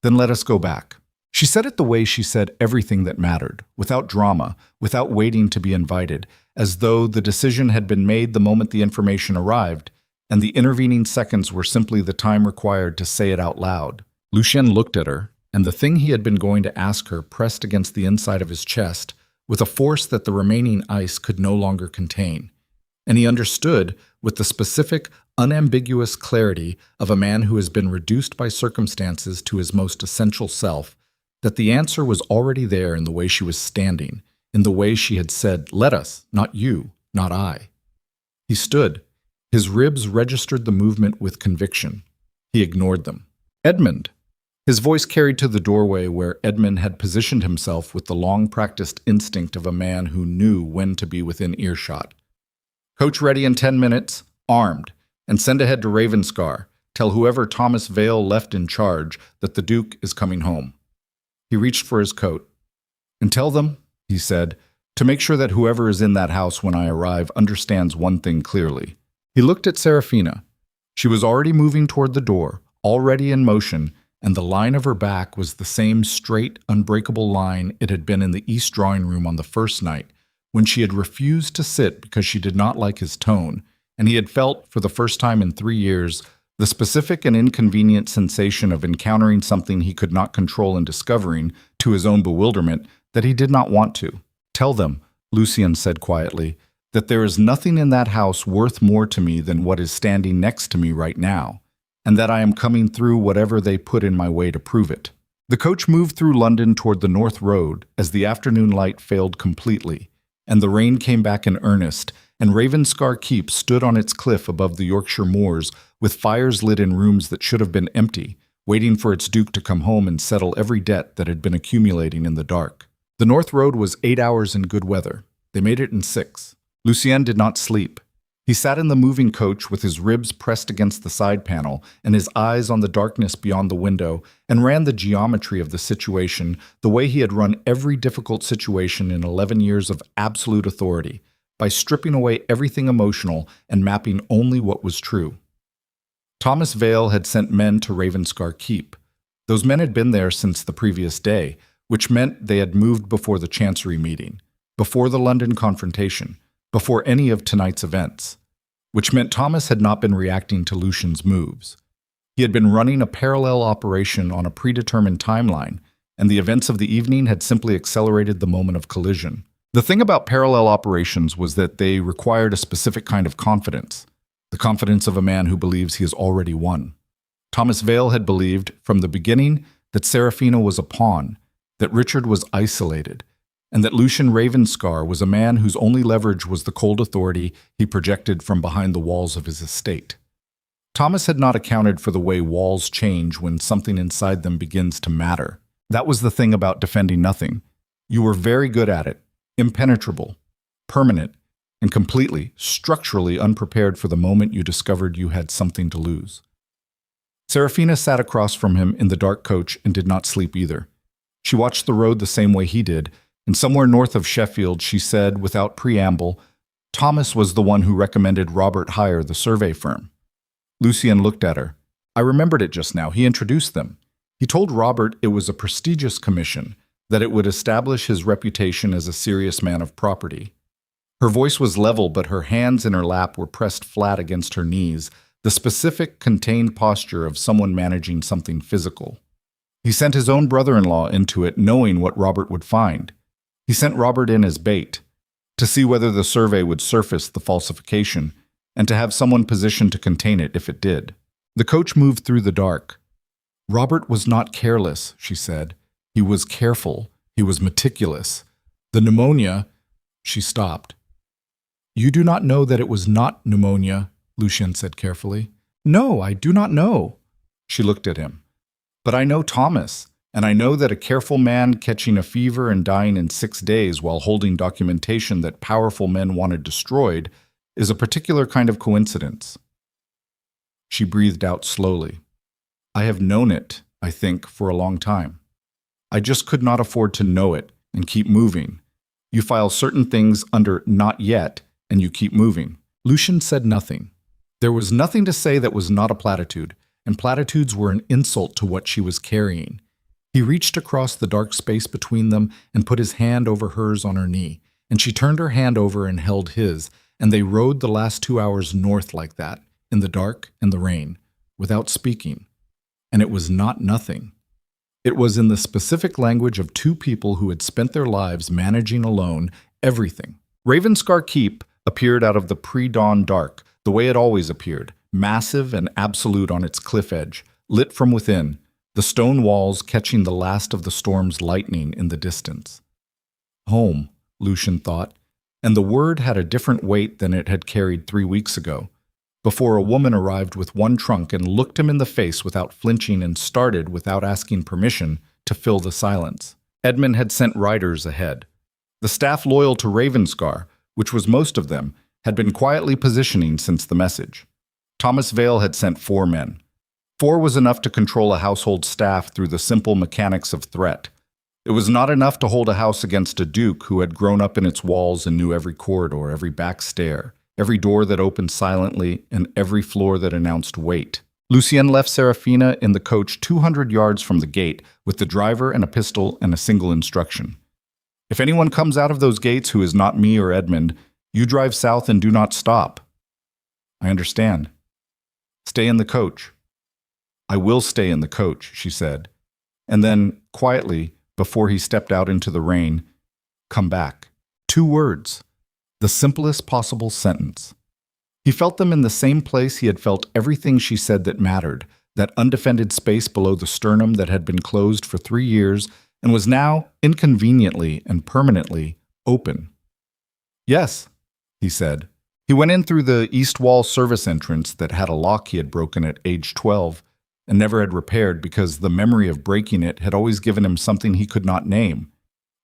A: "Then let us go back." She said it the way she said everything that mattered, without drama, without waiting to be invited, as though the decision had been made the moment the information arrived, and the intervening seconds were simply the time required to say it out loud. Lucien looked at her, and the thing he had been going to ask her pressed against the inside of his chest with a force that the remaining ice could no longer contain. And he understood, with the specific, unambiguous clarity of a man who has been reduced by circumstances to his most essential self, that the answer was already there in the way she was standing, in the way she had said, "Let us, not you, not I." He stood. His ribs registered the movement with conviction. He ignored them. "Edmund!" His voice carried to the doorway where Edmund had positioned himself with the long-practiced instinct of a man who knew when to be within earshot. "Coach ready in 10 minutes, armed, and send ahead to Ravenscar. Tell whoever Thomas Vale left in charge that the Duke is coming home." He reached for his coat. "And tell them," he said, "to make sure that whoever is in that house when I arrive understands one thing clearly." He looked at Serafina. She was already moving toward the door, already in motion, and the line of her back was the same straight, unbreakable line it had been in the East drawing room on the first night, when she had refused to sit because she did not like his tone, and he had felt, for the first time in 3 years, the specific and inconvenient sensation of encountering something he could not control and discovering, to his own bewilderment, that he did not want to. "Tell them," Lucien said quietly, "that there is nothing in that house worth more to me than what is standing next to me right now, and that I am coming through whatever they put in my way to prove it." The coach moved through London toward the North Road as the afternoon light failed completely, and the rain came back in earnest, and Ravenscar Keep stood on its cliff above the Yorkshire moors with fires lit in rooms that should have been empty, waiting for its duke to come home and settle every debt that had been accumulating in the dark. The North Road was 8 hours in good weather. They made it in 6. Lucien did not sleep. He sat in the moving coach with his ribs pressed against the side panel and his eyes on the darkness beyond the window, and ran the geometry of the situation the way he had run every difficult situation in 11 years of absolute authority, by stripping away everything emotional and mapping only what was true. Thomas Vale had sent men to Ravenscar Keep. Those men had been there since the previous day, which meant they had moved before the Chancery meeting, before the London confrontation, before any of tonight's events, which meant Thomas had not been reacting to Lucien's moves. He had been running a parallel operation on a predetermined timeline, and the events of the evening had simply accelerated the moment of collision. The thing about parallel operations was that they required a specific kind of confidence, the confidence of a man who believes he has already won. Thomas Vale had believed, from the beginning, that Serafina was a pawn, that Richard was isolated, and that Lucien Ravenscar was a man whose only leverage was the cold authority he projected from behind the walls of his estate. Thomas had not accounted for the way walls change when something inside them begins to matter. That was the thing about defending nothing. You were very good at it, impenetrable, permanent, and completely, structurally unprepared for the moment you discovered you had something to lose. Serafina sat across from him in the dark coach and did not sleep either. She watched the road the same way he did, and somewhere north of Sheffield she said, without preamble, Thomas was the one who recommended Robert hire the survey firm. Lucien looked at her. "I remembered it just now. He introduced them. He told Robert it was a prestigious commission, that it would establish his reputation as a serious man of property." Her voice was level, but her hands in her lap were pressed flat against her knees, the specific, contained posture of someone managing something physical. He sent his own brother-in-law into it, knowing what Robert would find. He sent Robert in as bait, to see whether the survey would surface the falsification, and to have someone positioned to contain it if it did. The coach moved through the dark. "Robert was not careless," she said. "He was careful. He was meticulous. The pneumonia—" She stopped. "You do not know that it was not pneumonia," Lucien said carefully. "No, I do not know." She looked at him. "But I know Thomas. And I know that a careful man catching a fever and dying in 6 days while holding documentation that powerful men wanted destroyed is a particular kind of coincidence." She breathed out slowly. "I have known it, I think, for a long time. I just could not afford to know it and keep moving. You file certain things under 'not yet' and you keep moving." Lucien said nothing. There was nothing to say that was not a platitude, and platitudes were an insult to what she was carrying. He reached across the dark space between them and put his hand over hers on her knee, and she turned her hand over and held his, and they rode the last 2 hours north like that, in the dark and the rain, without speaking. And it was not nothing. It was in the specific language of two people who had spent their lives managing alone everything. Ravenscar Keep appeared out of the pre-dawn dark, the way it always appeared, massive and absolute on its cliff edge, lit from within, the stone walls catching the last of the storm's lightning in the distance. Home, Lucian thought, and the word had a different weight than it had carried 3 weeks ago, before a woman arrived with one trunk and looked him in the face without flinching and started, without asking permission, to fill the silence. Edmund had sent riders ahead. The staff loyal to Ravenscar, which was most of them, had been quietly positioning since the message. Thomas Vale had sent 4 men. 4 was enough to control a household staff through the simple mechanics of threat. It was not enough to hold a house against a duke who had grown up in its walls and knew every corridor, every back stair, every door that opened silently, and every floor that announced wait. Lucien left Serafina in the coach 200 yards from the gate with the driver and a pistol and a single instruction. If anyone comes out of those gates who is not me or Edmund, you drive south and do not stop. I understand. Stay in the coach. I will stay in the coach, she said. And then, quietly, before he stepped out into the rain, come back. 2 words. The simplest possible sentence. He felt them in the same place he had felt everything she said that mattered, that undefended space below the sternum that had been closed for 3 years and was now, inconveniently and permanently, open. Yes, he said. He went in through the east wall service entrance that had a lock he had broken at age 12 and never had repaired because the memory of breaking it had always given him something he could not name.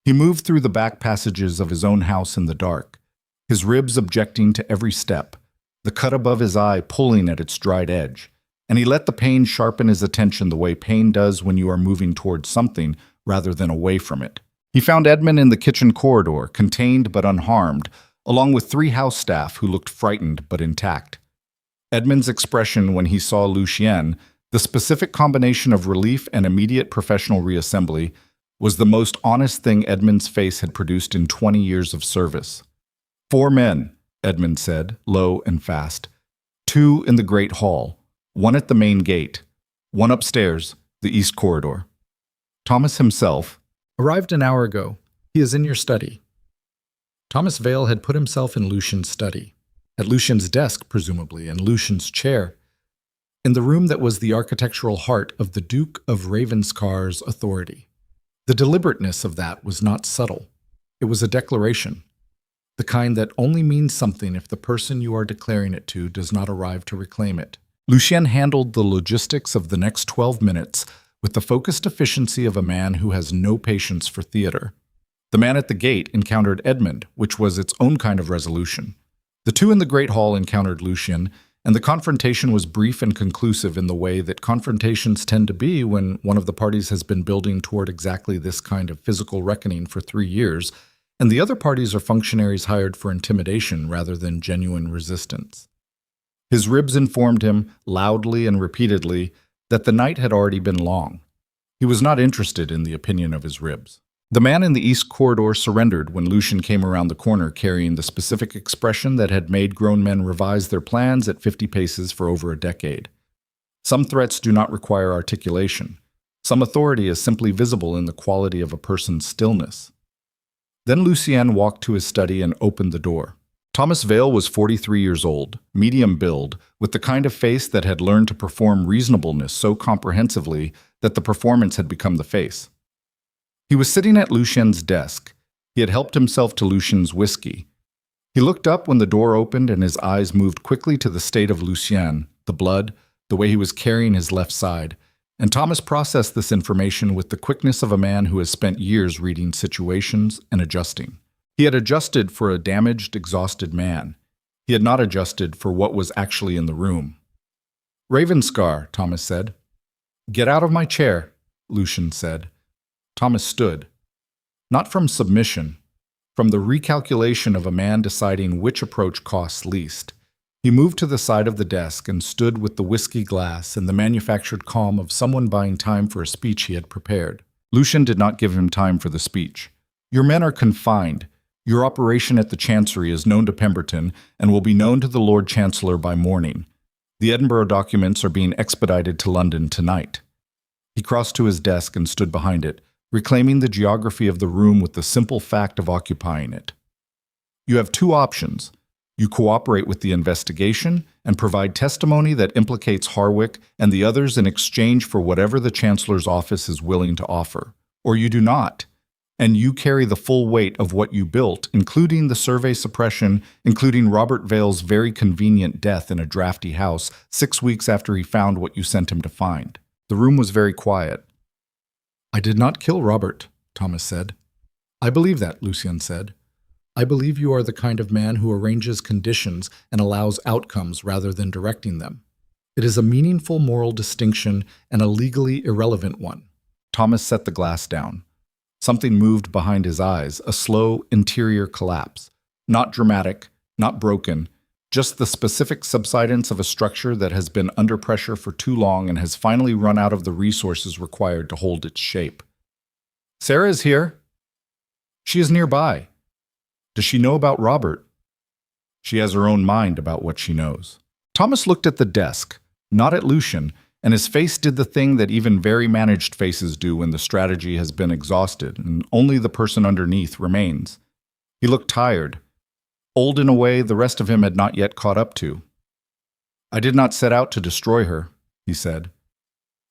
A: He moved through the back passages of his own house in the dark, his ribs objecting to every step, the cut above his eye pulling at its dried edge, and he let the pain sharpen his attention the way pain does when you are moving towards something rather than away from it. He found Edmund in the kitchen corridor, contained but unharmed, along with 3 house staff who looked frightened but intact. Edmund's expression when he saw Lucien, the specific combination of relief and immediate professional reassembly, was the most honest thing Edmund's face had produced in 20 years of service. 4 men, Edmund said, low and fast. 2 in the great hall, 1 at the main gate, 1 upstairs, the east corridor. Thomas himself arrived an hour ago. He is in your study. Thomas Vale had put himself in Lucian's study, at Lucian's desk, presumably, and Lucian's chair, in the room that was the architectural heart of the Duke of Ravenscar's authority. The deliberateness of that was not subtle. It was a declaration, the kind that only means something if the person you are declaring it to does not arrive to reclaim it. Lucien handled the logistics of the next 12 minutes with the focused efficiency of a man who has no patience for theater. The man at the gate encountered Edmund, which was its own kind of resolution. The 2 in the great hall encountered Lucien, and the confrontation was brief and conclusive in the way that confrontations tend to be when one of the parties has been building toward exactly this kind of physical reckoning for 3 years, and the other parties are functionaries hired for intimidation rather than genuine resistance. His ribs informed him, loudly and repeatedly, that the night had already been long. He was not interested in the opinion of his ribs. The man in the east corridor surrendered when Lucien came around the corner carrying the specific expression that had made grown men revise their plans at 50 paces for over a decade. Some threats do not require articulation. Some authority is simply visible in the quality of a person's stillness. Then Lucien walked to his study and opened the door. Thomas Vale was 43 years old, medium build, with the kind of face that had learned to perform reasonableness so comprehensively that the performance had become the face. He was sitting at Lucien's desk. He had helped himself to Lucien's whiskey. He looked up when the door opened and his eyes moved quickly to the state of Lucien, the blood, the way he was carrying his left side, and Thomas processed this information with the quickness of a man who has spent years reading situations and adjusting. He had adjusted for a damaged, exhausted man. He had not adjusted for what was actually in the room. "Ravenscar," Thomas said. "Get out of my chair," Lucien said. Thomas stood. Not from submission, from the recalculation of a man deciding which approach costs least. He moved to the side of the desk and stood with the whiskey glass and the manufactured calm of someone buying time for a speech he had prepared. Lucian did not give him time for the speech. Your men are confined. Your operation at the Chancery is known to Pemberton and will be known to the Lord Chancellor by morning. The Edinburgh documents are being expedited to London tonight. He crossed to his desk and stood behind it, reclaiming the geography of the room with the simple fact of occupying it. You have two options. You cooperate with the investigation and provide testimony that implicates Harwick and the others in exchange for whatever the Chancellor's office is willing to offer. Or you do not, and you carry the full weight of what you built, including the survey suppression, including Robert Vale's very convenient death in a drafty house 6 weeks after he found what you sent him to find. The room was very quiet. I did not kill Robert, Thomas said. I believe that, Lucian said. I believe you are the kind of man who arranges conditions and allows outcomes rather than directing them. It is a meaningful moral distinction and a legally irrelevant one. Thomas set the glass down. Something moved behind his eyes, a slow interior collapse. Not dramatic, not broken, just the specific subsidence of a structure that has been under pressure for too long and has finally run out of the resources required to hold its shape. Sarah is here. She is nearby. Does she know about Robert? She has her own mind about what she knows. Thomas looked at the desk, not at Lucian, and his face did the thing that even very managed faces do when the strategy has been exhausted and only the person underneath remains. He looked tired, old in a way the rest of him had not yet caught up to. I did not set out to destroy her, he said.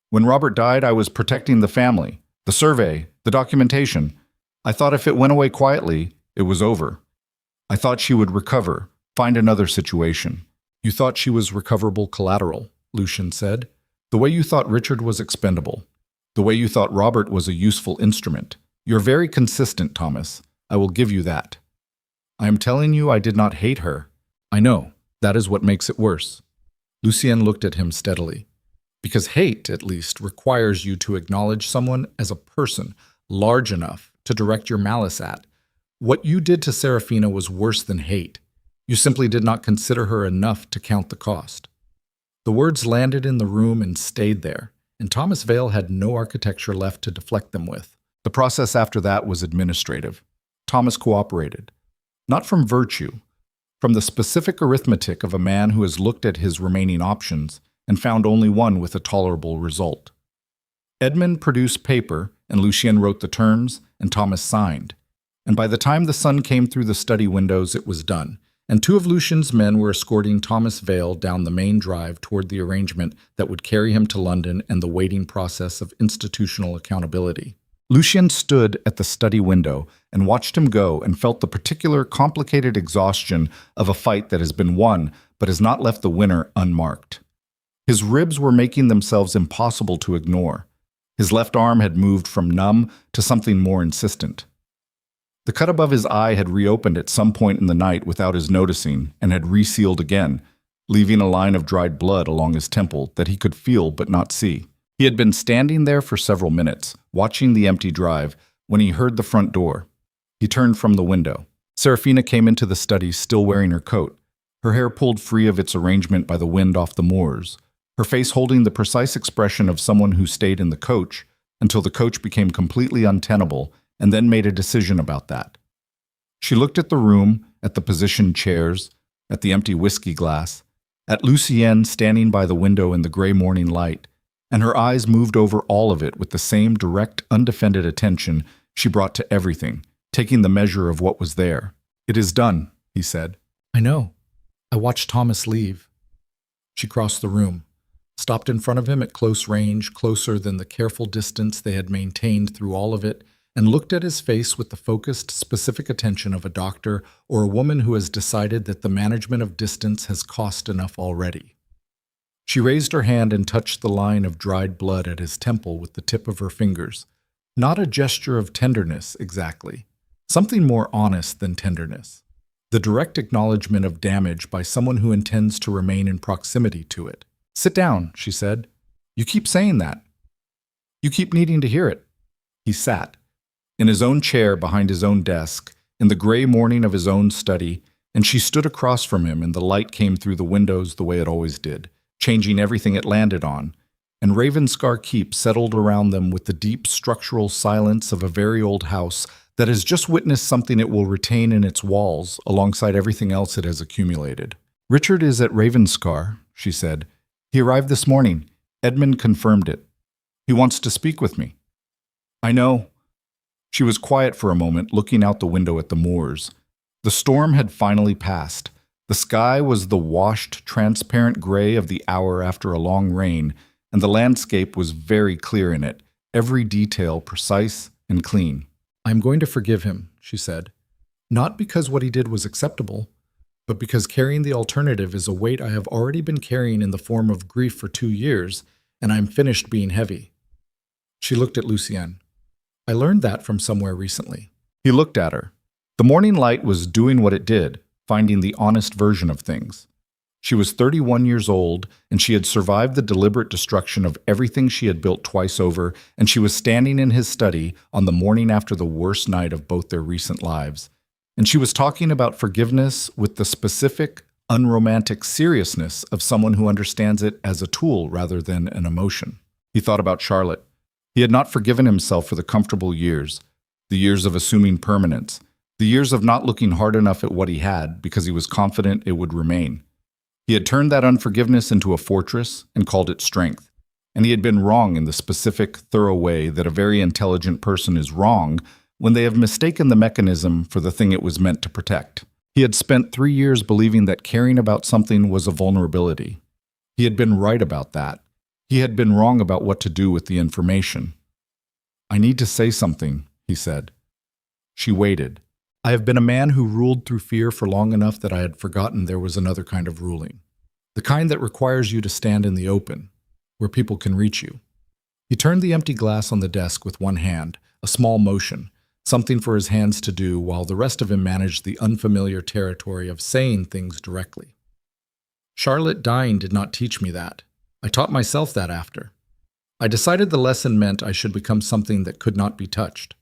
A: When Robert died, I was protecting the family, the survey, the documentation. I thought if it went away quietly, it was over. I thought she would recover, find another situation. You thought she was recoverable collateral, Lucian said. The way you thought Richard was expendable. The way you thought Robert was a useful instrument. You're very consistent, Thomas. I will give you that. I am telling you I did not hate her. I know. That is what makes it worse. Lucien looked at him steadily. Because hate, at least, requires you to acknowledge someone as a person large enough to direct your malice at. What you did to Serafina was worse than hate. You simply did not consider her enough to count the cost. The words landed in the room and stayed there, and Thomas Vale had no architecture left to deflect them with. The process after that was administrative. Thomas cooperated. Not from virtue, from the specific arithmetic of a man who has looked at his remaining options and found only one with a tolerable result. Edmund produced paper, and Lucien wrote the terms, and Thomas signed. And by the time the sun came through the study windows, it was done, and two of Lucian's men were escorting Thomas Vale down the main drive toward the arrangement that would carry him to London and the waiting process of institutional accountability. Lucien stood at the study window and watched him go and felt the particular complicated exhaustion of a fight that has been won but has not left the winner unmarked. His ribs were making themselves impossible to ignore. His left arm had moved from numb to something more insistent. The cut above his eye had reopened at some point in the night without his noticing and had resealed again, leaving a line of dried blood along his temple that he could feel but not see. He had been standing there for several minutes, watching the empty drive, when he heard the front door. He turned from the window. Serafina came into the study still wearing her coat, her hair pulled free of its arrangement by the wind off the moors, her face holding the precise expression of someone who stayed in the coach until the coach became completely untenable and then made a decision about that. She looked at the room, at the positioned chairs, at the empty whiskey glass, at Lucien standing by the window in the gray morning light, and her eyes moved over all of it with the same direct, undefended attention she brought to everything, taking the measure of what was there. It is done, he said. I know. I watched Thomas leave. She crossed the room, stopped in front of him at close range, closer than the careful distance they had maintained through all of it, and looked at his face with the focused, specific attention of a doctor or a woman who has decided that the management of distance has cost enough already. She raised her hand and touched the line of dried blood at his temple with the tip of her fingers. Not a gesture of tenderness, exactly. Something more honest than tenderness. The direct acknowledgement of damage by someone who intends to remain in proximity to it. Sit down, she said. You keep saying that. You keep needing to hear it. He sat, in his own chair behind his own desk, in the gray morning of his own study, and she stood across from him and the light came through the windows the way it always did, changing everything it landed on, and Ravenscar Keep settled around them with the deep structural silence of a very old house that has just witnessed something it will retain in its walls alongside everything else it has accumulated. "Richard is at Ravenscar," she said. "He arrived this morning. Edmund confirmed it. He wants to speak with me." "I know." She was quiet for a moment, looking out the window at the moors. The storm had finally passed. The sky was the washed, transparent gray of the hour after a long rain, and the landscape was very clear in it, every detail precise and clean. "I'm going to forgive him," she said. "Not because what he did was acceptable, but because carrying the alternative is a weight I have already been carrying in the form of grief for 2 years, and I'm finished being heavy." She looked at Lucien. "I learned that from somewhere recently." He looked at her. The morning light was doing what it did, finding the honest version of things. She was 31 years old, and she had survived the deliberate destruction of everything she had built twice over, and she was standing in his study on the morning after the worst night of both their recent lives. And she was talking about forgiveness with the specific, unromantic seriousness of someone who understands it as a tool rather than an emotion. He thought about Charlotte. He had not forgiven himself for the comfortable years, the years of assuming permanence, the years of not looking hard enough at what he had because he was confident it would remain. He had turned that unforgiveness into a fortress and called it strength. And he had been wrong in the specific, thorough way that a very intelligent person is wrong when they have mistaken the mechanism for the thing it was meant to protect. He had spent 3 years believing that caring about something was a vulnerability. He had been right about that. He had been wrong about what to do with the information. "I need to say something," he said. She waited. "I have been a man who ruled through fear for long enough that I had forgotten there was another kind of ruling. The kind that requires you to stand in the open, where people can reach you." He turned the empty glass on the desk with one hand, a small motion, something for his hands to do while the rest of him managed the unfamiliar territory of saying things directly. "Charlotte dying did not teach me that. I taught myself that after. I decided the lesson meant I should become something that could not be touched.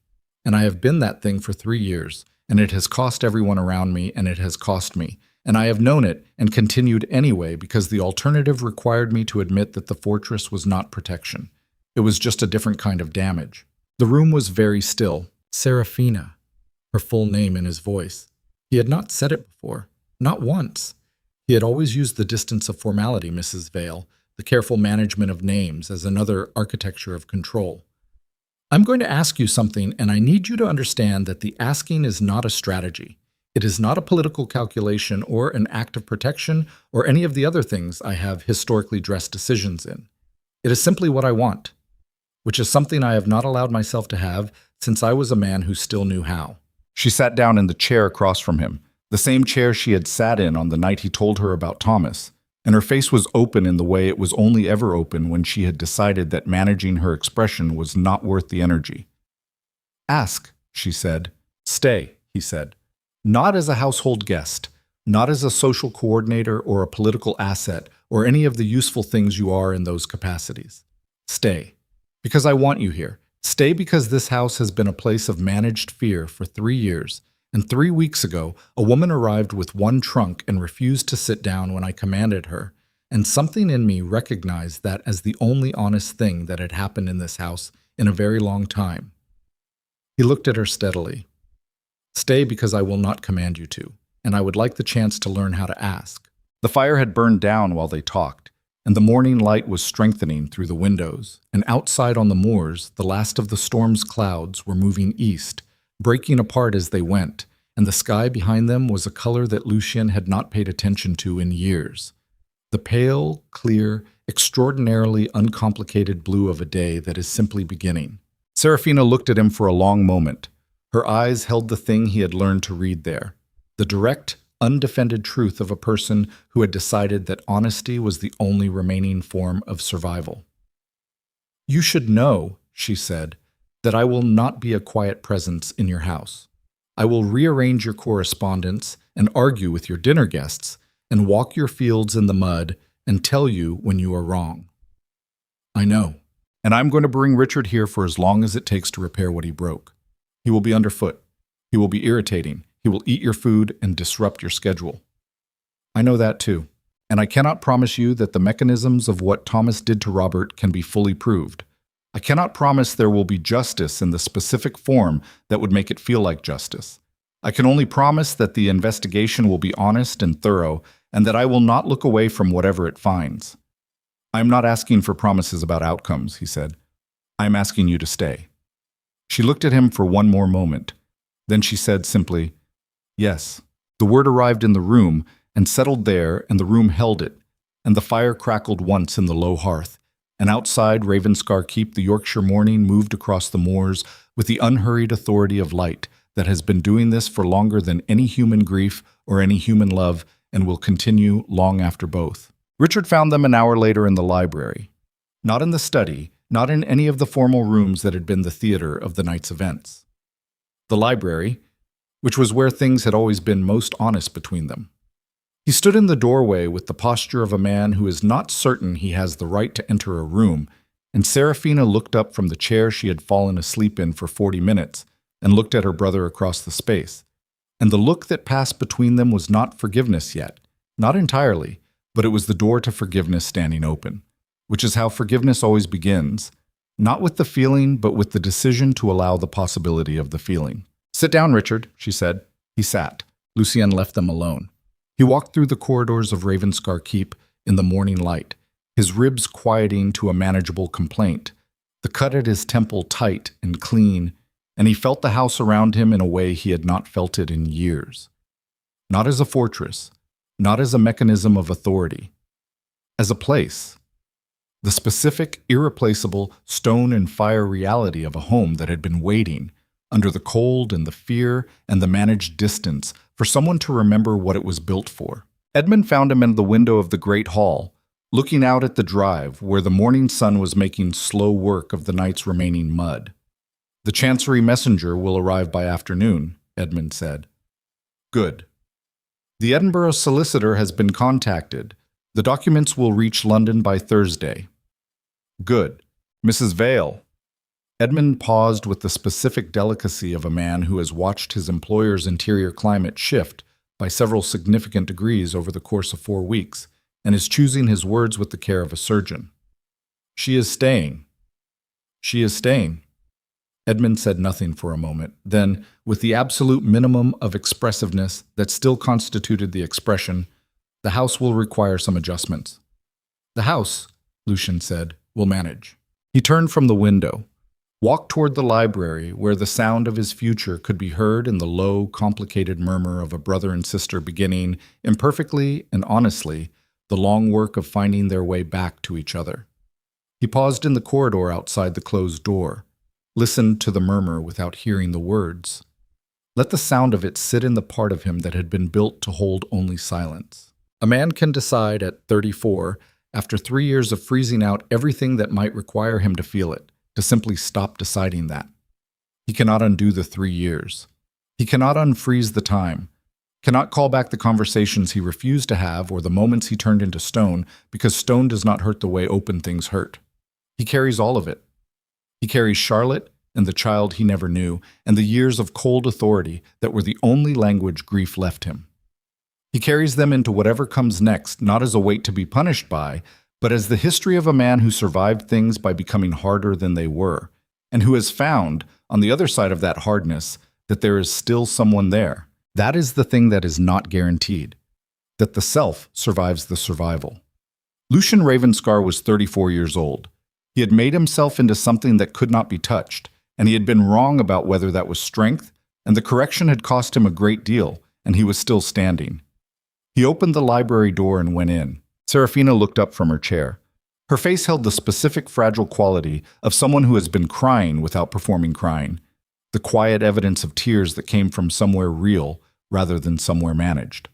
A: And I have been that thing for 3 years, and it has cost everyone around me, and it has cost me. And I have known it and continued anyway because the alternative required me to admit that the fortress was not protection. It was just a different kind of damage." The room was very still. Serafina, her full name in his voice. He had not said it before, not once. He had always used the distance of formality, Mrs. Vale, the careful management of names as another architecture of control. "I'm going to ask you something, and I need you to understand that the asking is not a strategy. It is not a political calculation or an act of protection or any of the other things I have historically dressed decisions in. It is simply what I want, which is something I have not allowed myself to have since I was a man who still knew how." She sat down in the chair across from him, the same chair she had sat in on the night he told her about Thomas, and her face was open in the way it was only ever open when she had decided that managing her expression was not worth the energy. "Ask," she said. "Stay," he said. "Not as a household guest, not as a social coordinator or a political asset or any of the useful things you are in those capacities. Stay, because I want you here. Stay because this house has been a place of managed fear for 3 years, and 3 weeks ago, a woman arrived with one trunk and refused to sit down when I commanded her, and something in me recognized that as the only honest thing that had happened in this house in a very long time." He looked at her steadily. "Stay because I will not command you to, and I would like the chance to learn how to ask." The fire had burned down while they talked, and the morning light was strengthening through the windows, and outside on the moors, the last of the storm's clouds were moving east, breaking apart as they went, and the sky behind them was a color that Lucien had not paid attention to in years. The pale, clear, extraordinarily uncomplicated blue of a day that is simply beginning. Serafina looked at him for a long moment. Her eyes held the thing he had learned to read there, the direct, undefended truth of a person who had decided that honesty was the only remaining form of survival. "You should know," she said, "that I will not be a quiet presence in your house. I will rearrange your correspondence and argue with your dinner guests and walk your fields in the mud and tell you when you are wrong. I know. And I'm going to bring Richard here for as long as it takes to repair what he broke. He will be underfoot. He will be irritating. He will eat your food and disrupt your schedule. I know that too. And I cannot promise you that the mechanisms of what Thomas did to Robert can be fully proved. I cannot promise there will be justice in the specific form that would make it feel like justice. I can only promise that the investigation will be honest and thorough, and that I will not look away from whatever it finds. I am not asking for promises about outcomes, he said. I am asking you to stay. She looked at him for one more moment. Then she said simply, yes. The word arrived in the room and settled there, and the room held it, and the fire crackled once in the low hearth, and outside Ravenscar Keep the Yorkshire morning moved across the moors with the unhurried authority of light that has been doing this for longer than any human grief or any human love, and will continue long after both. Richard found them an hour later in the library. Not in the study, not in any of the formal rooms that had been the theater of the night's events. The library, which was where things had always been most honest between them. He stood in the doorway with the posture of a man who is not certain he has the right to enter a room, and Seraphina looked up from the chair she had fallen asleep in for 40 minutes and looked at her brother across the space. And the look that passed between them was not forgiveness yet, not entirely, but it was the door to forgiveness standing open, which is how forgiveness always begins, not with the feeling, but with the decision to allow the possibility of the feeling. Sit down, Richard, she said. He sat. Lucien left them alone. He walked through the corridors of Ravenscar Keep in the morning light, his ribs quieting to a manageable complaint, the cut at his temple tight and clean, and he felt the house around him in a way he had not felt it in years. Not as a fortress, not as a mechanism of authority, as a place. The specific, irreplaceable, stone and fire reality of a home that had been waiting, under the cold and the fear and the managed distance, for someone to remember what it was built for. Edmund found him in the window of the great hall, looking out at the drive where the morning sun was making slow work of the night's remaining mud. The Chancery messenger will arrive by afternoon, Edmund said. Good. The Edinburgh solicitor has been contacted. The documents will reach London by Thursday. Good. Mrs. Vale. Edmund paused with the specific delicacy of a man who has watched his employer's interior climate shift by several significant degrees over the course of 4 weeks, and is choosing his words with the care of a surgeon. She is staying. She is staying. Edmund said nothing for a moment. Then, with the absolute minimum of expressiveness that still constituted the expression, the house will require some adjustments. The house, Lucien said, will manage. He turned from the window, walked toward the library where the sound of his future could be heard in the low, complicated murmur of a brother and sister beginning, imperfectly and honestly, the long work of finding their way back to each other. He paused in the corridor outside the closed door, listened to the murmur without hearing the words. Let the sound of it sit in the part of him that had been built to hold only silence. A man can decide at 34, after 3 years of freezing out everything that might require him to feel it, to simply stop deciding that. He cannot undo the 3 years. He cannot unfreeze the time, cannot call back the conversations he refused to have or the moments he turned into stone, because stone does not hurt the way open things hurt. He carries all of it. He carries Charlotte and the child he never knew, and the years of cold authority that were the only language grief left him. He carries them into whatever comes next, not as a weight to be punished by, but as the history of a man who survived things by becoming harder than they were, and who has found, on the other side of that hardness, that there is still someone there. That is the thing that is not guaranteed, that the self survives the survival. Lucien Ravenscar was 34 years old. He had made himself into something that could not be touched, and he had been wrong about whether that was strength, and the correction had cost him a great deal, and he was still standing. He opened the library door and went in. Seraphina looked up from her chair. Her face held the specific fragile quality of someone who has been crying without performing crying, the quiet evidence of tears that came from somewhere real rather than somewhere managed.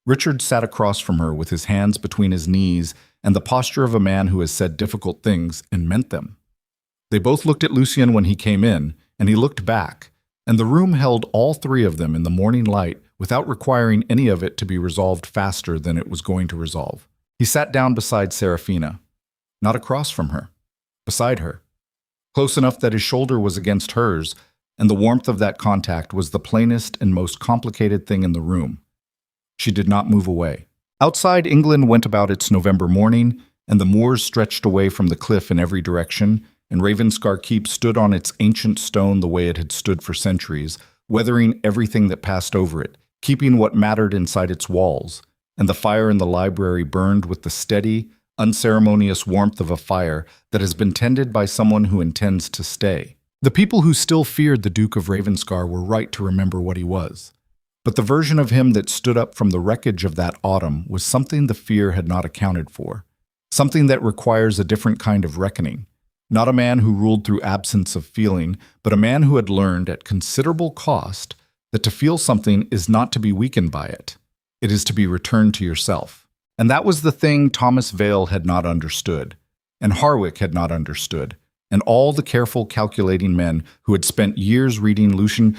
A: Richard sat across from her with his hands between his knees and the posture of a man who has said difficult things and meant them. They both looked at Lucien when he came in, and he looked back, and the room held all three of them in the morning light without requiring any of it to be resolved faster than it was going to resolve. He sat down beside Seraphina, not across from her, beside her, close enough that his shoulder was against hers, and the warmth of that contact was the plainest and most complicated thing in the room. She did not move away. Outside, England went about its November morning, and the moors stretched away from the cliff in every direction, and Ravenscar Keep stood on its ancient stone the way it had stood for centuries, weathering everything that passed over it, keeping what mattered inside its walls. And the fire in the library burned with the steady, unceremonious warmth of a fire that has been tended by someone who intends to stay. The people who still feared the Duke of Ravenscar were right to remember what he was. But the version of him that stood up from the wreckage of that autumn was something the fear had not accounted for, something that requires a different kind of reckoning. Not a man who ruled through absence of feeling, but a man who had learned at considerable cost that to feel something is not to be weakened by it. It is to be returned to yourself. And that was the thing Thomas Vale had not understood, and Harwick had not understood, and all the careful, calculating men who had spent years reading Lucian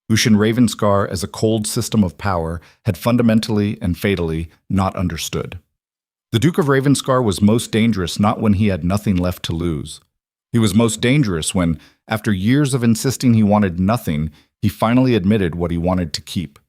A: Ravenscar as a cold system of power had fundamentally and fatally not understood. The Duke of Ravenscar was most dangerous not when he had nothing left to lose. He was most dangerous when, after years of insisting he wanted nothing, he finally admitted what he wanted to keep.